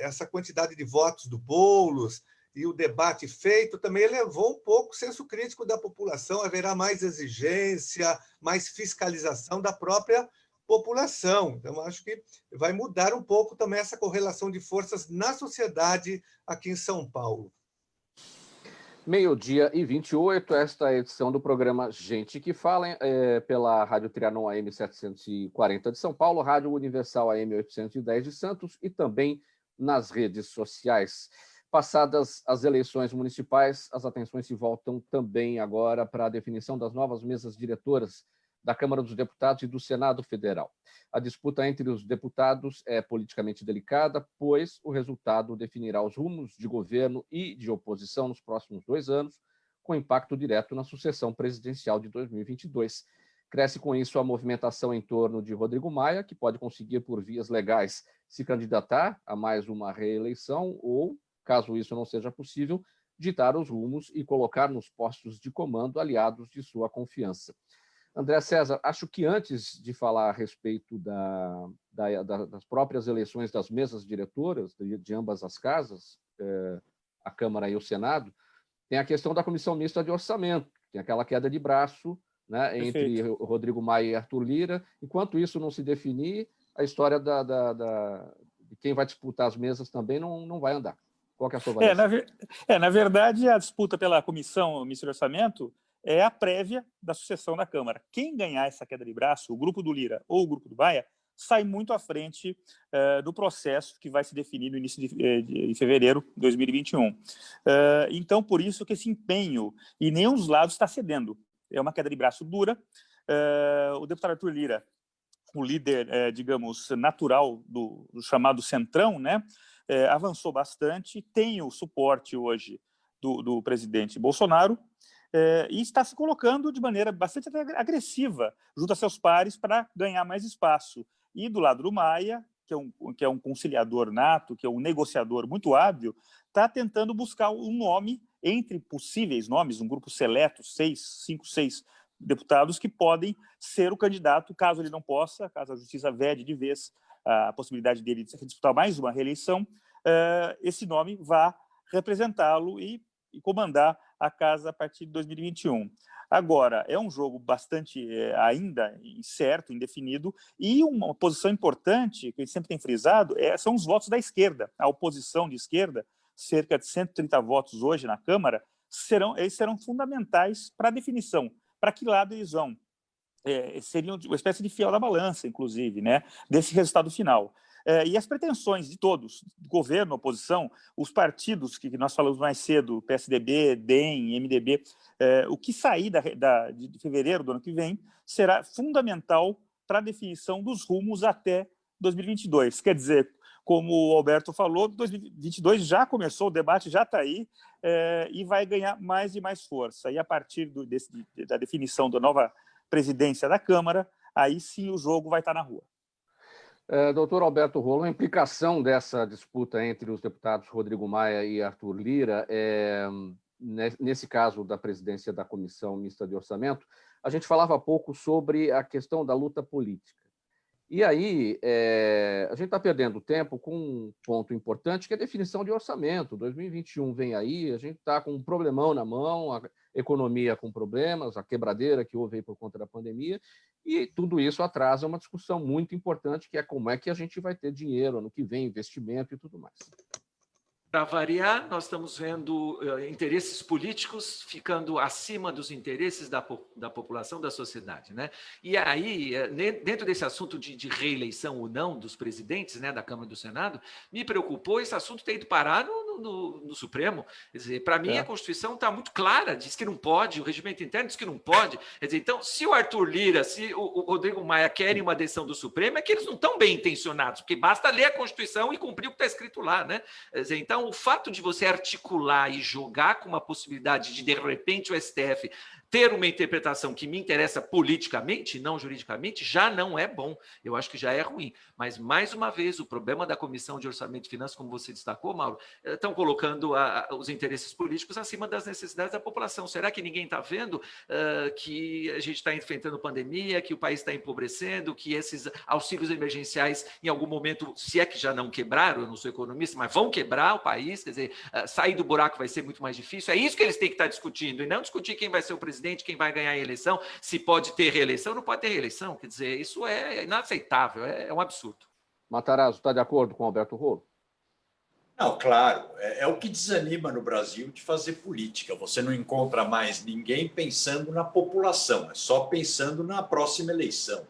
essa quantidade de votos do Boulos e o debate feito também elevou um pouco o senso crítico da população, haverá mais exigência, mais fiscalização da própria população. Então, acho que vai mudar um pouco também essa correlação de forças na sociedade aqui em São Paulo. 12h28, esta edição do programa Gente que Fala, pela Rádio Trianon AM 740 de São Paulo, Rádio Universal AM 810 de Santos e também nas redes sociais. Passadas as eleições municipais, as atenções se voltam também agora para a definição das novas mesas diretoras da Câmara dos Deputados e do Senado Federal. A disputa entre os deputados é politicamente delicada, pois o resultado definirá os rumos de governo e de oposição nos próximos 2 anos, com impacto direto na sucessão presidencial de 2022. Cresce com isso a movimentação em torno de Rodrigo Maia, que pode conseguir, por vias legais, se candidatar a mais uma reeleição ou, caso isso não seja possível, ditar os rumos e colocar nos postos de comando aliados de sua confiança. André César, acho que antes de falar a respeito das próprias eleições das mesas diretoras de ambas as casas, a Câmara e o Senado, tem a questão da Comissão Mista de Orçamento, tem aquela queda de braço, né, entre Rodrigo Maia e Arthur Lira. Enquanto isso não se definir, a história de quem vai disputar as mesas também não vai andar. Qual que é a sua avaliação? Na verdade, a disputa pela Comissão Mista de Orçamento é a prévia da sucessão da Câmara. Quem ganhar essa queda de braço, o grupo do Lira ou o grupo do Maia, sai muito à frente do processo que vai se definir no início de fevereiro de 2021. Então, por isso que esse empenho, e nenhum dos lados está cedendo. É uma queda de braço dura. O deputado Arthur Lira, o líder, digamos, natural do chamado Centrão, né, avançou bastante, tem o suporte hoje do presidente Bolsonaro, e está se colocando de maneira bastante agressiva junto a seus pares para ganhar mais espaço. E do lado do Maia, que é um conciliador nato, que é um negociador muito hábil, está tentando buscar um nome entre possíveis nomes, um grupo seleto, 5, 6 deputados que podem ser o candidato, caso ele não possa, caso a justiça vede de vez a possibilidade dele de disputar mais uma reeleição, esse nome vá representá-lo e comandar a casa a partir de 2021. Agora, é um jogo bastante ainda incerto, indefinido, e uma posição importante, que a gente sempre tem frisado, são os votos da esquerda. A oposição de esquerda, cerca de 130 votos hoje na Câmara, eles serão fundamentais para a definição, para que lado eles vão. Seriam uma espécie de fiel da balança, inclusive, né, desse resultado final. E as pretensões de todos, governo, oposição, os partidos que nós falamos mais cedo, PSDB, DEM, MDB, o que sair de fevereiro do ano que vem será fundamental para a definição dos rumos até 2022. Quer dizer, como o Alberto falou, 2022 já começou, o debate já está aí, e vai ganhar mais e mais força. E a partir da definição da nova presidência da Câmara, aí sim o jogo vai estar na rua. Doutor Alberto Roolo, a implicação dessa disputa entre os deputados Rodrigo Maia e Arthur Lira, nesse caso da presidência da Comissão Mista de Orçamento, a gente falava há pouco sobre a questão da luta política. E aí, a gente está perdendo tempo com um ponto importante, que é a definição de orçamento. 2021 vem aí, a gente está com um problemão na mão, a economia com problemas, a quebradeira que houve aí por conta da pandemia, e tudo isso atrasa uma discussão muito importante, que é como é que a gente vai ter dinheiro ano que vem, investimento e tudo mais. Para variar, nós estamos vendo interesses políticos ficando acima dos interesses da população, da sociedade, né? E aí, dentro desse assunto de reeleição ou não dos presidentes, né, da Câmara e do Senado, me preocupou esse assunto ter ido parar no Supremo. Quer dizer, para mim, a Constituição está muito clara, diz que não pode, o regimento interno diz que não pode. Quer dizer, então, se o Arthur Lira, se o Rodrigo Maia querem uma decisão do Supremo, é que eles não estão bem intencionados, porque basta ler a Constituição e cumprir o que está escrito lá, né? Quer dizer, então, o fato de você articular e jogar com uma possibilidade de repente, o STF ter uma interpretação que me interessa politicamente, não juridicamente, já não é bom. Eu acho que já é ruim. Mas, mais uma vez, o problema da Comissão de Orçamento e Finanças, como você destacou, Mauro, estão colocando os interesses políticos acima das necessidades da população. Será que ninguém está vendo que a gente está enfrentando pandemia, que o país está empobrecendo, que esses auxílios emergenciais, em algum momento, se é que já não quebraram, eu não sou economista, mas vão quebrar o país, quer dizer, sair do buraco vai ser muito mais difícil. É isso que eles têm que estar discutindo, e não discutir quem vai ser o presidente, quem vai ganhar a eleição, se pode ter reeleição ou não pode ter reeleição. Quer dizer, isso é inaceitável, é um absurdo. Matarazzo, está de acordo com o Alberto Roolo? Não, claro, é o que desanima no Brasil de fazer política. Você não encontra mais ninguém pensando na população, é só pensando na próxima eleição.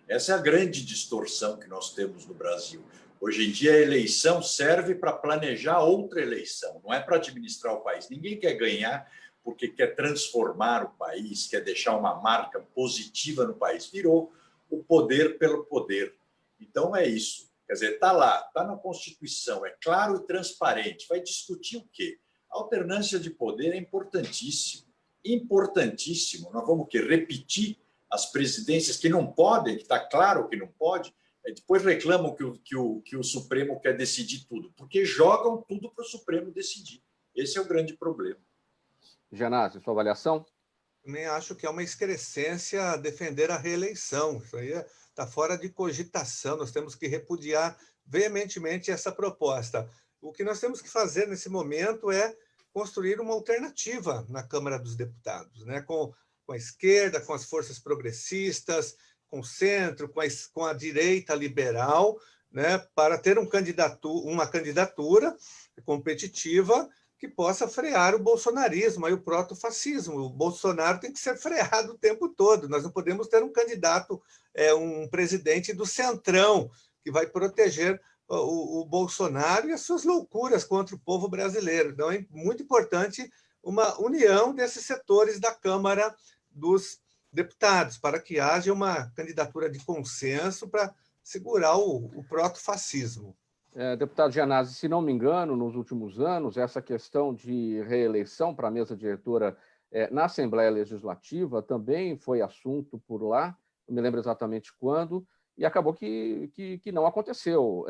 Essa é a grande distorção que nós temos no Brasil. Hoje em dia, a eleição serve para planejar outra eleição, não é para administrar o país. Ninguém quer ganhar porque quer transformar o país, quer deixar uma marca positiva no país. Virou o poder pelo poder. Então, é isso. Quer dizer, está lá, está na Constituição, é claro e transparente. Vai discutir o quê? A alternância de poder é importantíssimo. Importantíssimo. Nós vamos repetir as presidências que não podem, que está claro que não pode, depois reclamam que o Supremo quer decidir tudo, porque jogam tudo para o Supremo decidir. Esse é o grande problema. Janazzi, sua avaliação? Também acho que é uma excrescência defender a reeleição. Isso aí está fora de cogitação. Nós temos que repudiar veementemente essa proposta. O que nós temos que fazer nesse momento é construir uma alternativa na Câmara dos Deputados, né? Com a esquerda, com as forças progressistas, com o centro, com a direita liberal, né? Para ter uma candidatura competitiva que possa frear o bolsonarismo e o protofascismo. O Bolsonaro tem que ser freado o tempo todo. Nós não podemos ter um candidato, um presidente do centrão, que vai proteger o Bolsonaro e as suas loucuras contra o povo brasileiro. Então, é muito importante uma união desses setores da Câmara dos Deputados, para que haja uma candidatura de consenso para segurar o protofascismo. Deputado Gianazzi, se não me engano, nos últimos anos, essa questão de reeleição para a mesa diretora na Assembleia Legislativa também foi assunto por lá, não me lembro exatamente quando, e acabou que não aconteceu.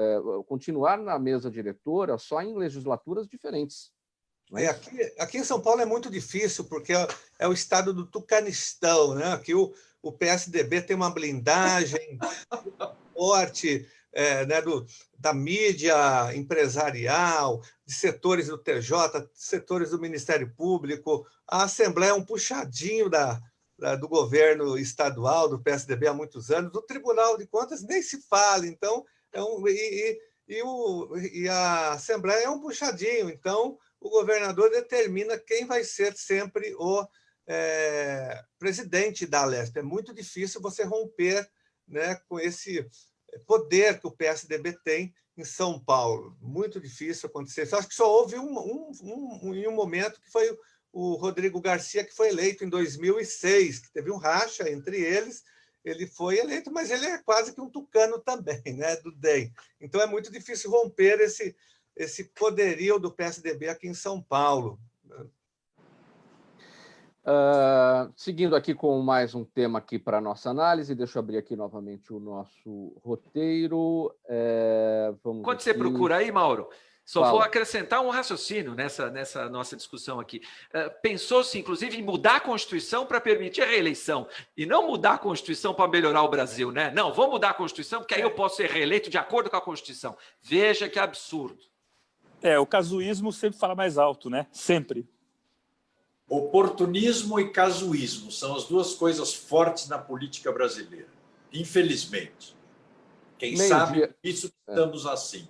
Continuar na mesa diretora só em legislaturas diferentes. Aqui em São Paulo é muito difícil, porque é o estado do Tucanistão, né? Aqui o PSDB tem uma blindagem forte, né, da mídia empresarial, de setores do TJ, setores do Ministério Público. A Assembleia é um puxadinho do governo estadual, do PSDB há muitos anos, do Tribunal de Contas nem se fala. Então, e a Assembleia é um puxadinho. Então, o governador determina quem vai ser sempre o presidente da Alesp. É muito difícil você romper, né, com esse poder que o PSDB tem em São Paulo. Muito difícil acontecer. Acho que só houve em um momento que foi o Rodrigo Garcia, que foi eleito em 2006, que teve um racha entre eles. Ele foi eleito, mas ele é quase que um tucano também, né, do DEM. Então é muito difícil romper esse poderio do PSDB aqui em São Paulo. Seguindo aqui com mais um tema aqui para a nossa análise, deixa eu abrir aqui novamente o nosso roteiro. Quando você procura aí, Mauro, só vou acrescentar um raciocínio nessa nossa discussão aqui. Pensou-se, inclusive, em mudar a Constituição para permitir a reeleição, e não mudar a Constituição para melhorar o Brasil, né? Não, vou mudar a Constituição, porque aí eu posso ser reeleito de acordo com a Constituição. Veja que absurdo. O casuísmo sempre fala mais alto, né? Sempre. Oportunismo e casuísmo são as duas coisas fortes na política brasileira. Infelizmente. Quem sabe isso estamos assim.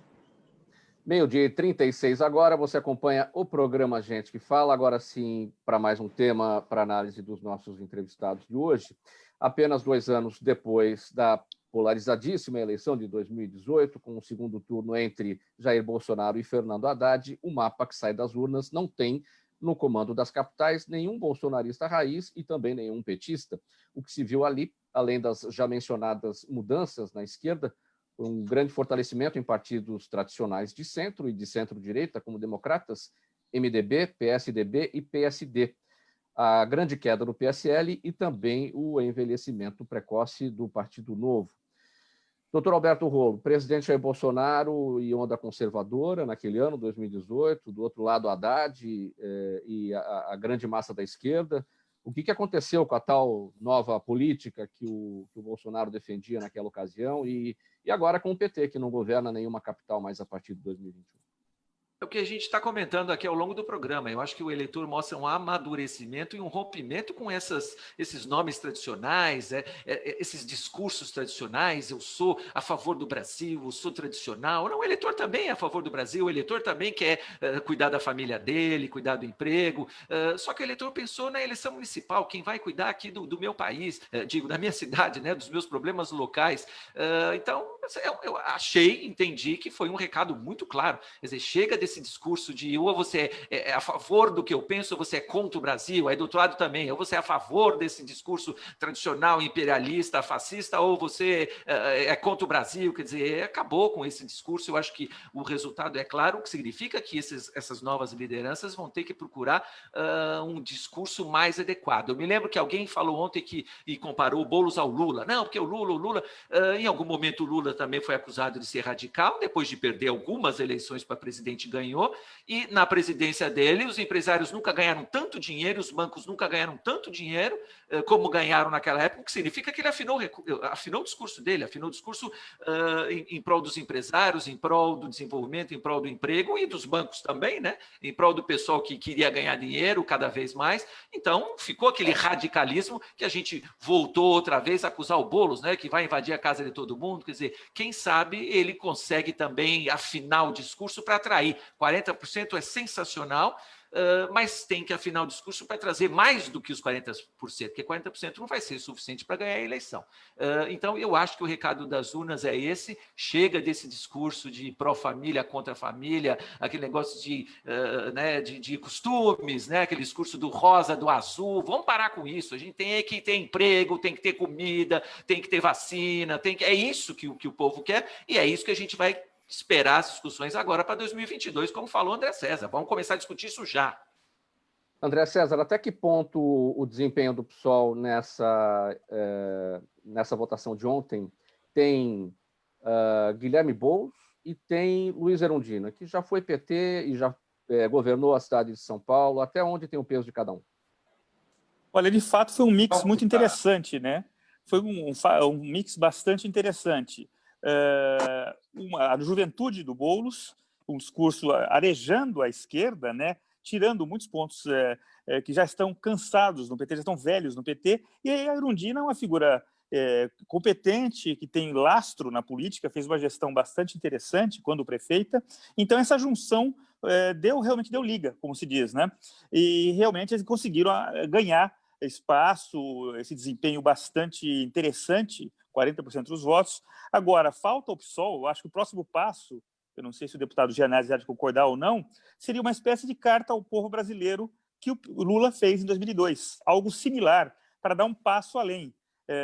12h36 agora, você acompanha o programa Gente que Fala, agora sim, para mais um tema para análise dos nossos entrevistados de hoje. Apenas 2 anos depois da polarizadíssima eleição de 2018, com o segundo turno entre Jair Bolsonaro e Fernando Haddad, o mapa que sai das urnas não tem no comando das capitais nenhum bolsonarista raiz e também nenhum petista. O que se viu ali, além das já mencionadas mudanças na esquerda, foi um grande fortalecimento em partidos tradicionais de centro e de centro-direita, como Democratas, MDB, PSDB e PSD. A grande queda do PSL e também o envelhecimento precoce do Partido Novo. Doutor Alberto Rolo, presidente Jair Bolsonaro e onda conservadora naquele ano, 2018, do outro lado Haddad e a grande massa da esquerda. O que aconteceu com a tal nova política que o Bolsonaro defendia naquela ocasião e agora com o PT, que não governa nenhuma capital mais a partir de 2021? É o que a gente está comentando aqui ao longo do programa. Eu acho que o eleitor mostra um amadurecimento e um rompimento com esses nomes tradicionais, esses discursos tradicionais. Eu sou a favor do Brasil, eu sou tradicional. Não, o eleitor também é a favor do Brasil, o eleitor também quer cuidar da família dele, cuidar do emprego. Só que o eleitor pensou na eleição municipal, quem vai cuidar aqui do meu país, da minha cidade, né, dos meus problemas locais. Então, eu entendi que foi um recado muito claro. Quer dizer, chega desse discurso de ou você é a favor do que eu penso ou você é contra o Brasil, aí do outro lado também, ou você é a favor desse discurso tradicional, imperialista, fascista, ou você é contra o Brasil. Quer dizer, acabou com esse discurso. Eu acho que o resultado é claro, o que significa que essas novas lideranças vão ter que procurar um discurso mais adequado. Eu me lembro que alguém falou ontem e comparou o Boulos ao Lula. Não, porque o Lula, em algum momento o Lula também foi acusado de ser radical, depois de perder algumas eleições para presidente, ganhou, e na presidência dele os empresários nunca ganharam tanto dinheiro, os bancos nunca ganharam tanto dinheiro como ganharam naquela época, o que significa que ele afinou o discurso dele, afinou o discurso em prol dos empresários, em prol do desenvolvimento, em prol do emprego e dos bancos também, né? Em prol do pessoal que queria ganhar dinheiro cada vez mais. Então, ficou aquele radicalismo que a gente voltou outra vez a acusar o Boulos, né? Que vai invadir a casa de todo mundo. Quer dizer, quem sabe ele consegue também afinar o discurso para atrair. 40% é sensacional, mas tem que afinar o discurso para trazer mais do que os 40%, porque 40% não vai ser suficiente para ganhar a eleição. Então, eu acho que o recado das urnas é esse: chega desse discurso de pró-família contra a família, aquele negócio de costumes, né? Aquele discurso do rosa, do azul. Vamos parar com isso. A gente tem que ter emprego, tem que ter comida, tem que ter vacina, é isso que o povo quer, e é isso que a gente vai esperar as discussões agora para 2022, como falou André César. Vamos começar a discutir isso já. André César, até que ponto o desempenho do PSOL nessa votação de ontem tem Guilherme Boulos e tem Luiz Erundina, que já foi PT e já governou a cidade de São Paulo, até onde tem o peso de cada um? Olha, de fato foi um mix muito interessante, né? Foi um mix bastante interessante. A juventude do Boulos, um discurso arejando a esquerda, né? Tirando muitos pontos que já estão cansados no PT, já estão velhos no PT, e a Erundina é uma figura competente, que tem lastro na política, fez uma gestão bastante interessante quando prefeita. Então, essa junção realmente deu liga, como se diz, né? E realmente eles conseguiram ganhar espaço, esse desempenho bastante interessante, 40% dos votos. Agora, falta o PSOL, eu acho que o próximo passo, eu não sei se o deputado Gianazzi há de concordar ou não, seria uma espécie de carta ao povo brasileiro que o Lula fez em 2002, algo similar, para dar um passo além.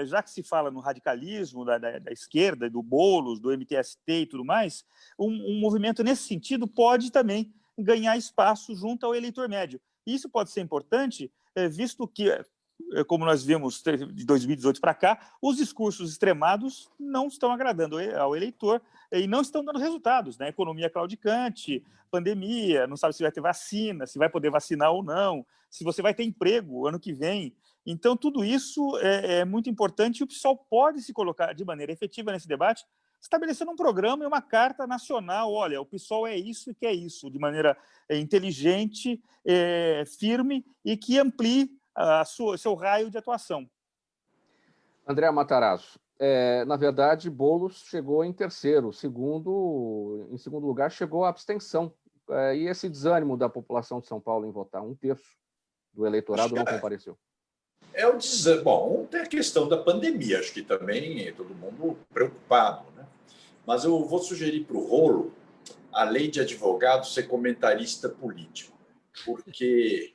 Já que se fala no radicalismo da esquerda, do Boulos, do MTST e tudo mais, um movimento nesse sentido pode também ganhar espaço junto ao eleitor médio. Isso pode ser importante, visto que, como nós vimos de 2018 para cá, os discursos extremados não estão agradando ao eleitor e não estão dando resultados, né? Economia claudicante, pandemia, não sabe se vai ter vacina, se vai poder vacinar ou não, se você vai ter emprego ano que vem. Então, tudo isso é muito importante e o PSOL pode se colocar de maneira efetiva nesse debate, estabelecendo um programa e uma carta nacional. Olha, o PSOL é isso e quer isso, de maneira inteligente, firme e que amplie seu raio de atuação. André Matarazzo, na verdade, Boulos chegou em terceiro. Em segundo lugar, chegou a abstenção. E esse desânimo da população de São Paulo em votar, 1/3 do eleitorado não compareceu. Bom, tem a questão da pandemia, acho que também todo mundo preocupado, né? Mas eu vou sugerir para o Rolo a lei de advogado ser comentarista político, porque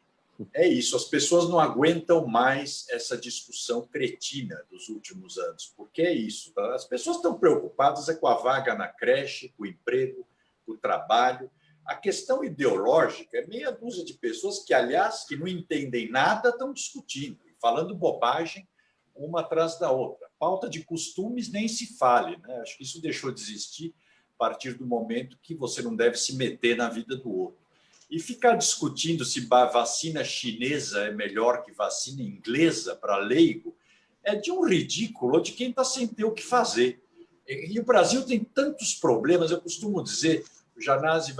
é isso, as pessoas não aguentam mais essa discussão cretina dos últimos anos, porque é isso, as pessoas estão preocupadas com a vaga na creche, com o emprego, com o trabalho. A questão ideológica é meia dúzia de pessoas que, aliás, que não entendem nada, estão discutindo, falando bobagem uma atrás da outra. Pauta de costumes nem se fale, né? Acho que isso deixou de existir a partir do momento que você não deve se meter na vida do outro. E ficar discutindo se vacina chinesa é melhor que vacina inglesa para leigo é de um ridículo de quem está sem ter o que fazer. E o Brasil tem tantos problemas, eu costumo dizer, o Gianazzi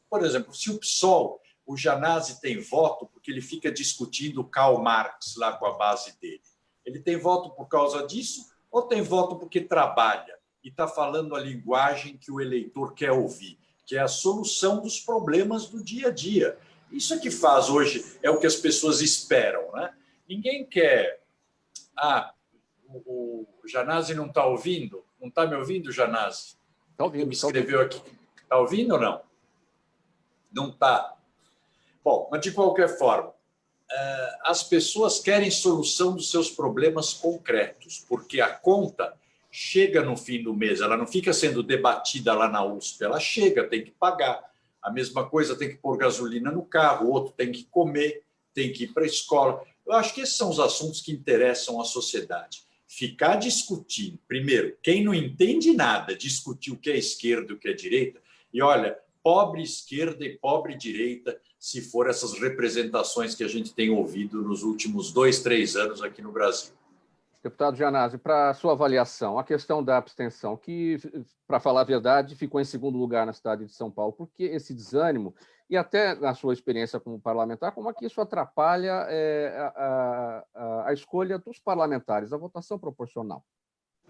por exemplo, se o PSOL, o Gianazzi tem voto porque ele fica discutindo Karl Marx lá com a base dele. Ele tem voto por causa disso ou tem voto porque trabalha e está falando a linguagem que o eleitor quer ouvir, que é a solução dos problemas do dia a dia? Isso é que faz hoje, é o que as pessoas esperam, né? Ninguém quer... o Gianazzi não está ouvindo? Não está me ouvindo, Gianazzi? Está ouvindo. Me escreveu aqui. Está ouvindo ou não? Não está. Bom, mas de qualquer forma, as pessoas querem solução dos seus problemas concretos, porque a conta chega no fim do mês, ela não fica sendo debatida lá na USP, ela chega, tem que pagar. A mesma coisa, tem que pôr gasolina no carro, o outro tem que comer, tem que ir para a escola. Eu acho que esses são os assuntos que interessam a sociedade. Ficar discutindo, primeiro, quem não entende nada, discutir o que é esquerda e o que é direita, e olha, pobre esquerda e pobre direita, se for essas representações que a gente tem ouvido nos últimos 2, 3 anos aqui no Brasil. Deputado Gianazzi, para a sua avaliação, a questão da abstenção, que, para falar a verdade, ficou em segundo lugar na cidade de São Paulo, porque esse desânimo, e até na sua experiência como parlamentar, como é que isso atrapalha a escolha dos parlamentares, a votação proporcional?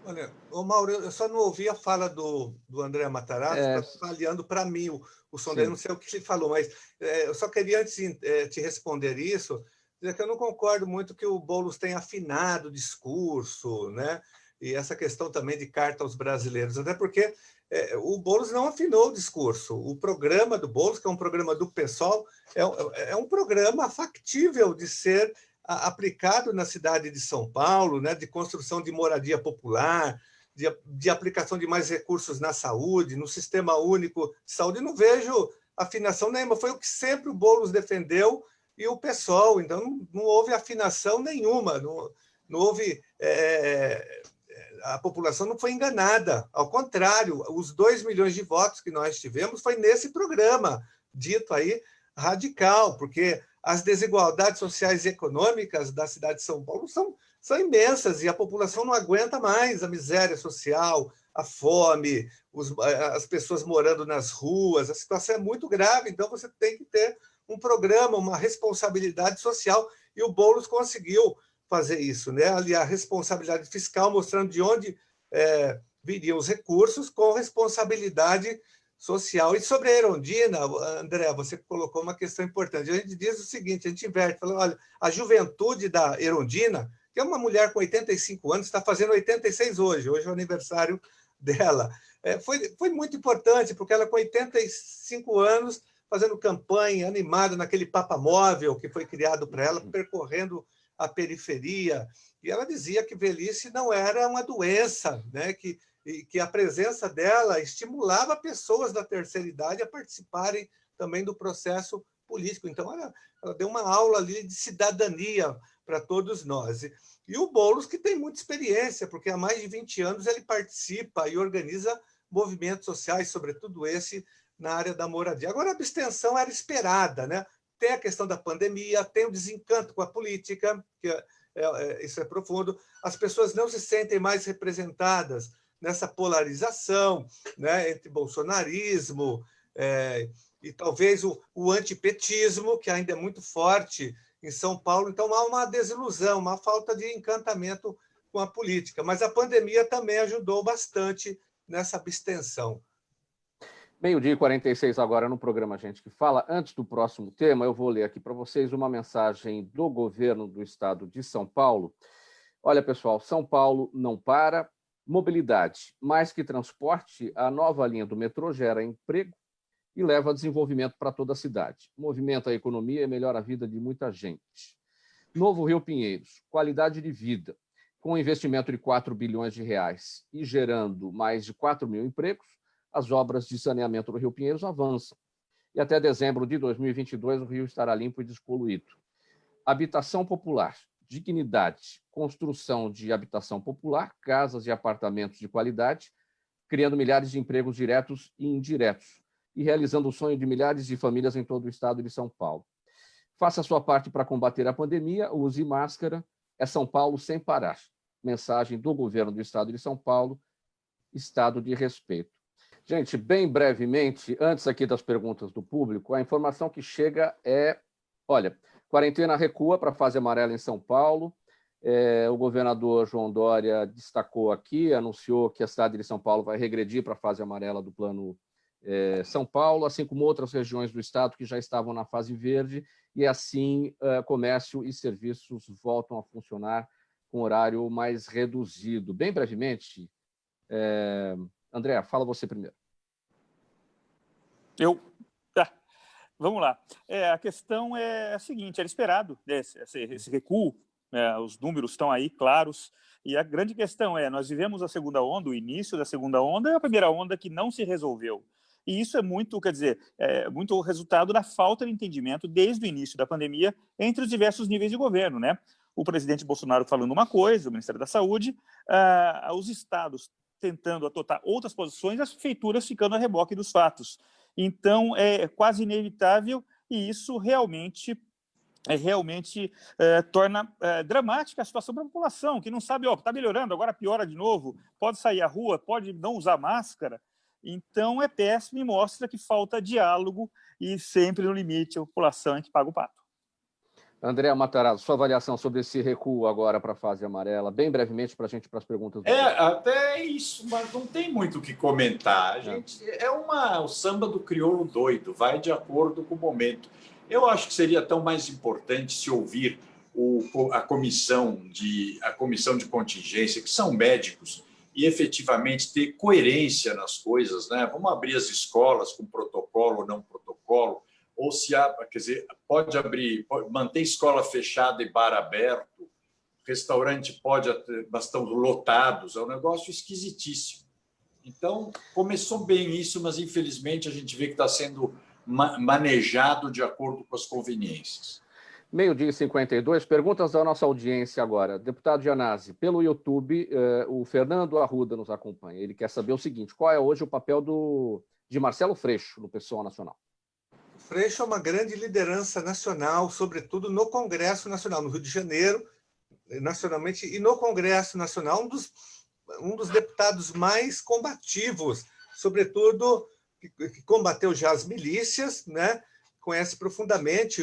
Olha, Mauro, eu só não ouvi a fala do André Matarazzo, está falhando para mim o som dele, não sei o que ele falou, mas eu só queria, antes de te responder isso, dizer que eu não concordo muito que o Boulos tenha afinado o discurso, né? E essa questão também de carta aos brasileiros, até porque o Boulos não afinou o discurso. O programa do Boulos, que é um programa do PSOL, é um programa factível de ser aplicado na cidade de São Paulo, né, de construção de moradia popular, de aplicação de mais recursos na saúde, no Sistema Único de Saúde. Não vejo afinação nenhuma. Foi o que sempre o Boulos defendeu e o PSOL. Então, não houve afinação nenhuma. Não houve... a população não foi enganada. Ao contrário, os 2 milhões de votos que nós tivemos foi nesse programa, dito aí radical, porque as desigualdades sociais e econômicas da cidade de São Paulo são imensas e a população não aguenta mais a miséria social, a fome, as pessoas morando nas ruas. A situação é muito grave, então você tem que ter um programa, uma responsabilidade social, e o Boulos conseguiu fazer isso, né? Ali a responsabilidade fiscal, mostrando de onde viriam os recursos, com responsabilidade social. E sobre a Erundina, André, você colocou uma questão importante. A gente diz o seguinte, a gente inverte, fala, olha, a juventude da Erundina, que é uma mulher com 85 anos, está fazendo 86 hoje é o aniversário dela. Foi muito importante, porque ela com 85 anos, fazendo campanha, animada naquele papamóvel que foi criado para ela, percorrendo a periferia, e ela dizia que velhice não era uma doença, né? que a presença dela estimulava pessoas da terceira idade a participarem também do processo político. Então, ela deu uma aula ali de cidadania para todos nós. E o Boulos, que tem muita experiência, porque há mais de 20 anos ele participa e organiza movimentos sociais, sobretudo esse na área da moradia. Agora, a abstenção era esperada, né? Tem a questão da pandemia, tem o desencanto com a política, que isso é profundo. As pessoas não se sentem mais representadas nessa polarização, né, entre bolsonarismo e talvez o antipetismo, que ainda é muito forte em São Paulo. Então, há uma desilusão, uma falta de encantamento com a política. Mas a pandemia também ajudou bastante nessa abstenção. 12h46 agora no programa Gente que Fala. Antes do próximo tema, eu vou ler aqui para vocês uma mensagem do governo do estado de São Paulo. Olha, pessoal, São Paulo não para. Mobilidade, mais que transporte, a nova linha do metrô gera emprego e leva desenvolvimento para toda a cidade. Movimenta a economia e melhora a vida de muita gente. Novo Rio Pinheiros, qualidade de vida, com investimento de 4 bilhões de reais e gerando mais de 4 mil empregos, as obras de saneamento do Rio Pinheiros avançam. E até dezembro de 2022, o Rio estará limpo e despoluído. Habitação popular, dignidade, construção de habitação popular, casas e apartamentos de qualidade, criando milhares de empregos diretos e indiretos e realizando o sonho de milhares de famílias em todo o estado de São Paulo. Faça a sua parte para combater a pandemia, use máscara, é São Paulo sem parar. Mensagem do governo do estado de São Paulo, estado de respeito. Gente, bem brevemente, antes aqui das perguntas do público, a informação que chega olha, quarentena recua para a fase amarela em São Paulo. O governador João Dória destacou aqui, anunciou que a cidade de São Paulo vai regredir para a fase amarela do Plano São Paulo, assim como outras regiões do estado que já estavam na fase verde, e assim comércio e serviços voltam a funcionar com horário mais reduzido. Bem brevemente, André, fala você primeiro. Vamos lá. A questão é a seguinte, era esperado esse recuo, os números estão aí claros, e a grande questão nós vivemos a segunda onda, o início da segunda onda é a primeira onda que não se resolveu. E isso é muito, muito o resultado da falta de entendimento desde o início da pandemia entre os diversos níveis de governo, né? O presidente Bolsonaro falando uma coisa, o Ministério da Saúde, os estados tentando adotar outras posições, as prefeituras ficando a reboque dos fatos. Então, é quase inevitável e isso realmente torna dramática a situação para a população, que não sabe, está melhorando, agora piora de novo, pode sair à rua, pode não usar máscara. Então, é péssimo e mostra que falta diálogo e sempre no limite a população é que paga o pato. André Matarazzo, sua avaliação sobre esse recuo agora para a fase amarela, bem brevemente para a gente, para as perguntas. Até isso, mas não tem muito o que comentar. A gente, o samba do crioulo doido, vai de acordo com o momento. Eu acho que seria tão mais importante se ouvir a comissão de contingência, que são médicos, e efetivamente ter coerência nas coisas, né? Vamos abrir as escolas com protocolo ou não protocolo, ou se há, pode abrir, manter escola fechada e bar aberto, restaurante pode, mas estão lotados, é um negócio esquisitíssimo. Então, começou bem isso, mas, infelizmente, a gente vê que está sendo manejado de acordo com as conveniências. 12h52, perguntas da nossa audiência agora. Deputado Gianazzi, pelo YouTube, o Fernando Arruda nos acompanha. Ele quer saber o seguinte: qual é hoje o papel de Marcelo Freixo no PSOL Nacional? Freixo é uma grande liderança nacional, sobretudo no Congresso Nacional, no Rio de Janeiro, nacionalmente, e no Congresso Nacional, um dos deputados mais combativos, sobretudo que combateu já as milícias, né? Conhece profundamente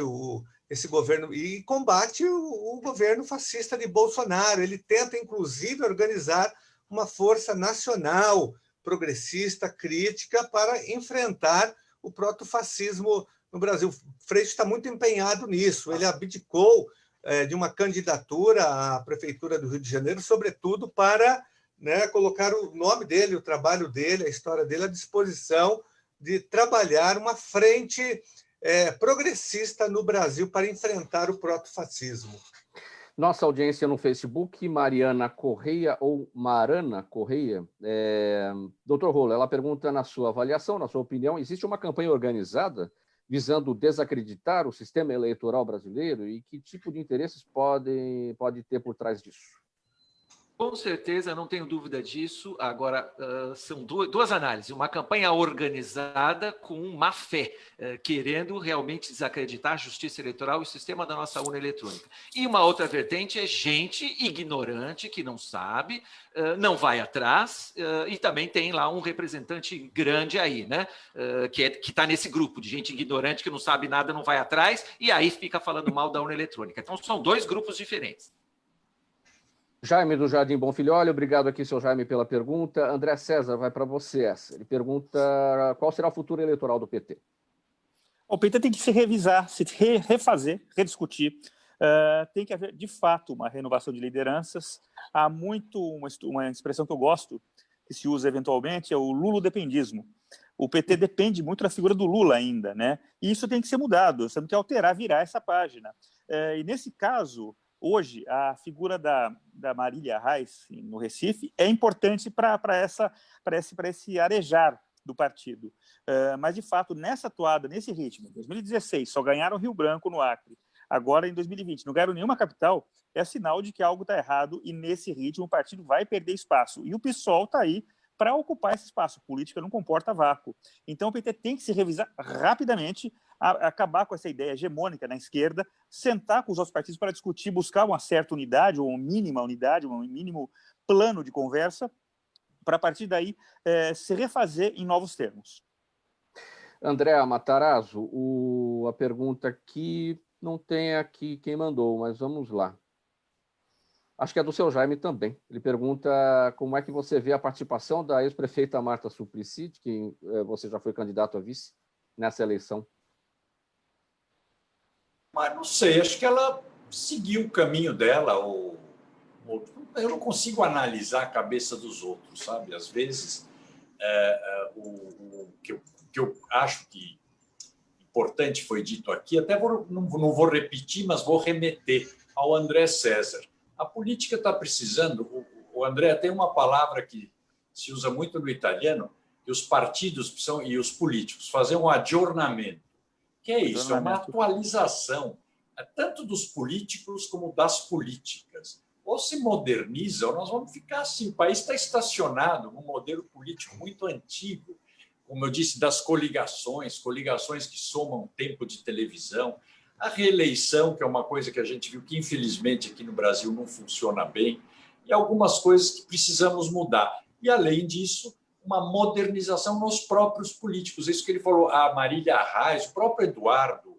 esse governo e combate o governo fascista de Bolsonaro. Ele tenta, inclusive, organizar uma força nacional progressista, crítica, para enfrentar o protofascismo no Brasil. Freixo está muito empenhado nisso. Ele abdicou de uma candidatura à Prefeitura do Rio de Janeiro, sobretudo para, né, colocar o nome dele, o trabalho dele, a história dele à disposição de trabalhar uma frente progressista no Brasil para enfrentar o protofascismo. Nossa audiência no Facebook, Mariana Correia ou Marana Correia. Doutor Rolo, ela pergunta, na sua avaliação, na sua opinião, existe uma campanha organizada visando desacreditar o sistema eleitoral brasileiro e que tipo de interesses pode ter por trás disso? Com certeza, não tenho dúvida disso. Agora, são duas análises. Uma campanha organizada com má fé, querendo realmente desacreditar a justiça eleitoral e o sistema da nossa urna eletrônica. E uma outra vertente é gente ignorante, que não sabe, não vai atrás, e também tem lá um representante grande aí, né? Que está nesse grupo de gente ignorante, que não sabe nada, não vai atrás, e aí fica falando mal da urna eletrônica. Então, são dois grupos diferentes. Jaime do Jardim Bonfilholi, obrigado aqui, seu Jaime, pela pergunta. André César, vai para você essa. Ele pergunta qual será o futuro eleitoral do PT. O PT tem que se revisar, se refazer, rediscutir. Tem que haver, de fato, uma renovação de lideranças. Há muito uma expressão que eu gosto, que se usa eventualmente, é o lulodependismo. O PT depende muito da figura do Lula ainda, né? E isso tem que ser mudado, você tem que alterar, virar essa página. E nesse caso, hoje, a figura da Marília Reis, no Recife, é importante para esse arejar do partido. Mas, de fato, nessa atuada, nesse ritmo, em 2016, só ganharam Rio Branco no Acre. Agora, em 2020, não ganharam nenhuma capital, é sinal de que algo está errado e, nesse ritmo, o partido vai perder espaço. E o PSOL está aí para ocupar esse espaço. Política não comporta vácuo. Então, o PT tem que se revisar rapidamente, acabar com essa ideia hegemônica na esquerda, sentar com os outros partidos para discutir, buscar uma certa unidade, ou uma mínima unidade, um mínimo plano de conversa, para, a partir daí, se refazer em novos termos. André Matarazzo, a pergunta aqui, não tem aqui quem mandou, mas vamos lá. Acho que é do seu Jaime também. Ele pergunta como é que você vê a participação da ex-prefeita Marta Suplicy, que você já foi candidato a vice nessa eleição. Mas não sei, acho que ela seguiu o caminho dela. Eu não consigo analisar a cabeça dos outros, sabe? Às vezes, o que eu acho que importante foi dito aqui, até não vou repetir, mas vou remeter ao André César. A política está precisando, o André tem uma palavra que se usa muito no italiano, que os partidos e os políticos fazer um aggiornamento. Que é isso? É uma atualização, tanto dos políticos como das políticas. Ou se moderniza, ou nós vamos ficar assim. O país está estacionado num modelo político muito antigo, como eu disse, das coligações que somam tempo de televisão, a reeleição, que é uma coisa que a gente viu que, infelizmente, aqui no Brasil não funciona bem, e algumas coisas que precisamos mudar. E, além disso, uma modernização nos próprios políticos. Isso que ele falou, a Marília Reis, o próprio Eduardo,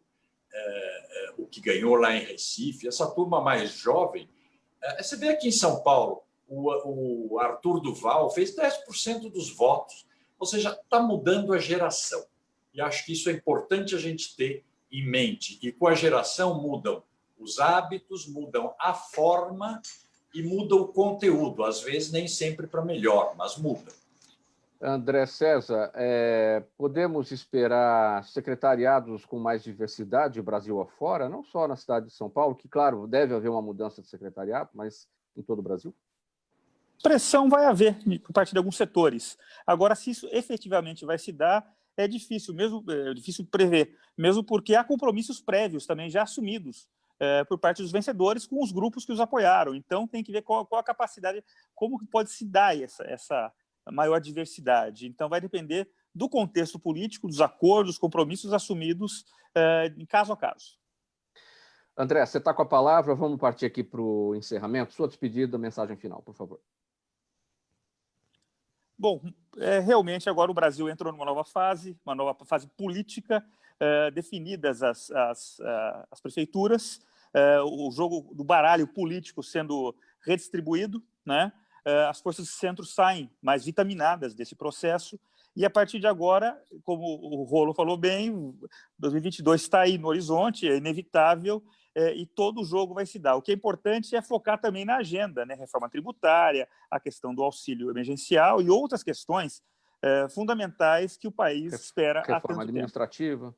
o que ganhou lá em Recife, essa turma mais jovem. Você vê aqui em São Paulo, o Arthur Duval fez 10% dos votos, ou seja, está mudando a geração. E acho que isso é importante a gente ter em mente. E com a geração mudam os hábitos, mudam a forma e muda o conteúdo. Às vezes nem sempre para melhor, mas muda. André César, podemos esperar secretariados com mais diversidade Brasil afora, não só na cidade de São Paulo, que, claro, deve haver uma mudança de secretariado, mas em todo o Brasil? Pressão vai haver por parte de alguns setores. Agora, se isso efetivamente vai se dar, é difícil prever, mesmo porque há compromissos prévios também já assumidos por parte dos vencedores com os grupos que os apoiaram. Então, tem que ver qual a capacidade, como que pode se dar essa maior diversidade. Então, vai depender do contexto político, dos acordos, compromissos assumidos em caso a caso. André, você está com a palavra, vamos partir aqui para o encerramento. Sua despedida, mensagem final, por favor. Bom, realmente agora o Brasil entrou numa nova fase política, definidas as prefeituras, o jogo do baralho político sendo redistribuído, né? As forças de centro saem mais vitaminadas desse processo, e a partir de agora, como o Rolo falou bem, 2022 está aí no horizonte, é inevitável, e todo o jogo vai se dar. O que é importante é focar também na agenda, né? Reforma tributária, a questão do auxílio emergencial e outras questões fundamentais que o país espera há tanto tempo. Reforma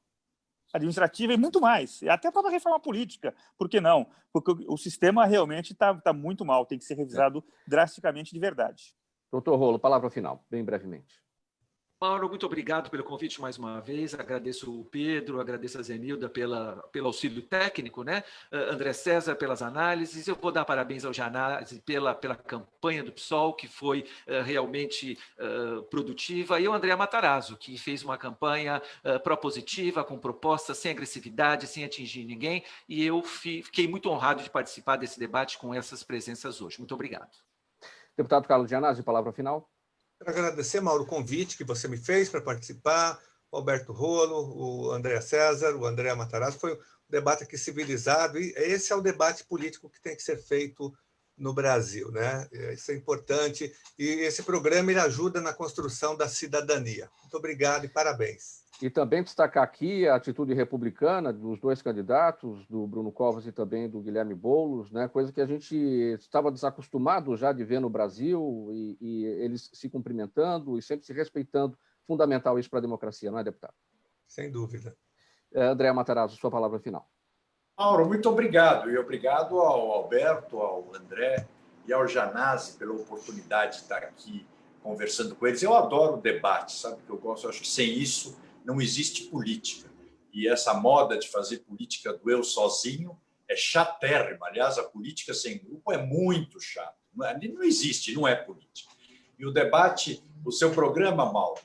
administrativa e muito mais, até a própria reforma política, por que não? Porque o sistema realmente está muito mal, tem que ser revisado drasticamente de verdade. Doutor Rolo, palavra final, bem brevemente. Mauro, muito obrigado pelo convite mais uma vez, agradeço o Pedro, agradeço a Zenilda pelo auxílio técnico, né? André César pelas análises, eu vou dar parabéns ao Janazzi pela campanha do PSOL, que foi realmente produtiva, e ao André Matarazzo, que fez uma campanha propositiva, com propostas, sem agressividade, sem atingir ninguém, e eu fiquei muito honrado de participar desse debate com essas presenças hoje. Muito obrigado. Deputado Carlos Janazzi, palavra final. Quero agradecer, Mauro, o convite que você me fez para participar, o Alberto Rolo, o André César, o André Matarazzo. Foi um debate aqui civilizado, e esse é o debate político que tem que ser feito no Brasil, né? Isso é importante, e esse programa ele ajuda na construção da cidadania. Muito obrigado e parabéns. E também destacar aqui a atitude republicana dos dois candidatos, do Bruno Covas e também do Guilherme Boulos, né? Coisa que a gente estava desacostumado já de ver no Brasil, e eles se cumprimentando e sempre se respeitando. Fundamental isso para a democracia, não é, deputado? Sem dúvida. André Matarazzo, sua palavra final. Mauro, muito obrigado. E obrigado ao Alberto, ao André e ao Janazzi pela oportunidade de estar aqui conversando com eles. Eu adoro o debate, sabe que eu gosto? Eu acho que sem isso não existe política. E essa moda de fazer política do eu sozinho é chatérrima. Aliás, a política sem grupo é muito chato. Não existe, não é política. E o debate, o seu programa, Mauro,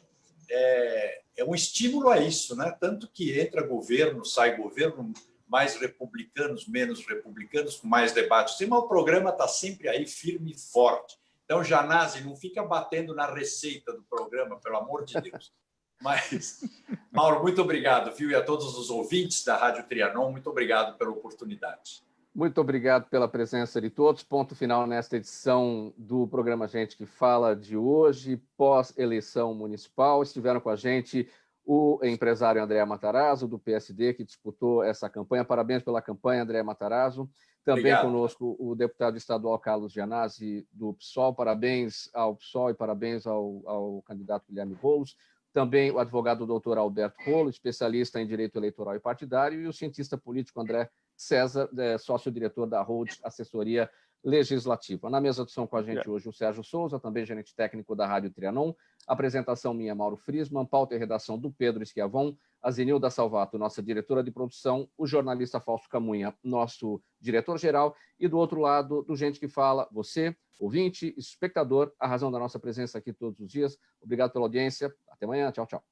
é um estímulo a isso, né? Tanto que entra governo, sai governo, mais republicanos, menos republicanos, com mais debates. Mas o programa está sempre aí, firme e forte. Então, Janazzi, não fica batendo na receita do programa, pelo amor de Deus. Mas, Mauro, muito obrigado, viu? E a todos os ouvintes da Rádio Trianon, muito obrigado pela oportunidade. Muito obrigado pela presença de todos. Ponto final nesta edição do programa Gente que Fala de hoje, pós-eleição municipal. Estiveram com a gente o empresário André Matarazzo, do PSD, que disputou essa campanha. Parabéns pela campanha, André Matarazzo. Também obrigado. Conosco o deputado estadual Carlos Janazzi, do PSOL. Parabéns ao PSOL e parabéns ao candidato Guilherme Boulos. Também o advogado doutor Alberto Rolo, especialista em direito eleitoral e partidário, e o cientista político André César, sócio-diretor da Hold Assessoria Legislativa. Na mesa de som com a gente hoje o Sérgio Souza, também gerente técnico da Rádio Trianon. Apresentação minha, Mauro Friesman, pauta e redação do Pedro Schiavon, a Zenilda Salvato, nossa diretora de produção, o jornalista Fausto Camunha, nosso diretor-geral, e do outro lado, do Gente que Fala, você, ouvinte, espectador, a razão da nossa presença aqui todos os dias. Obrigado pela audiência. Até amanhã. Tchau, tchau.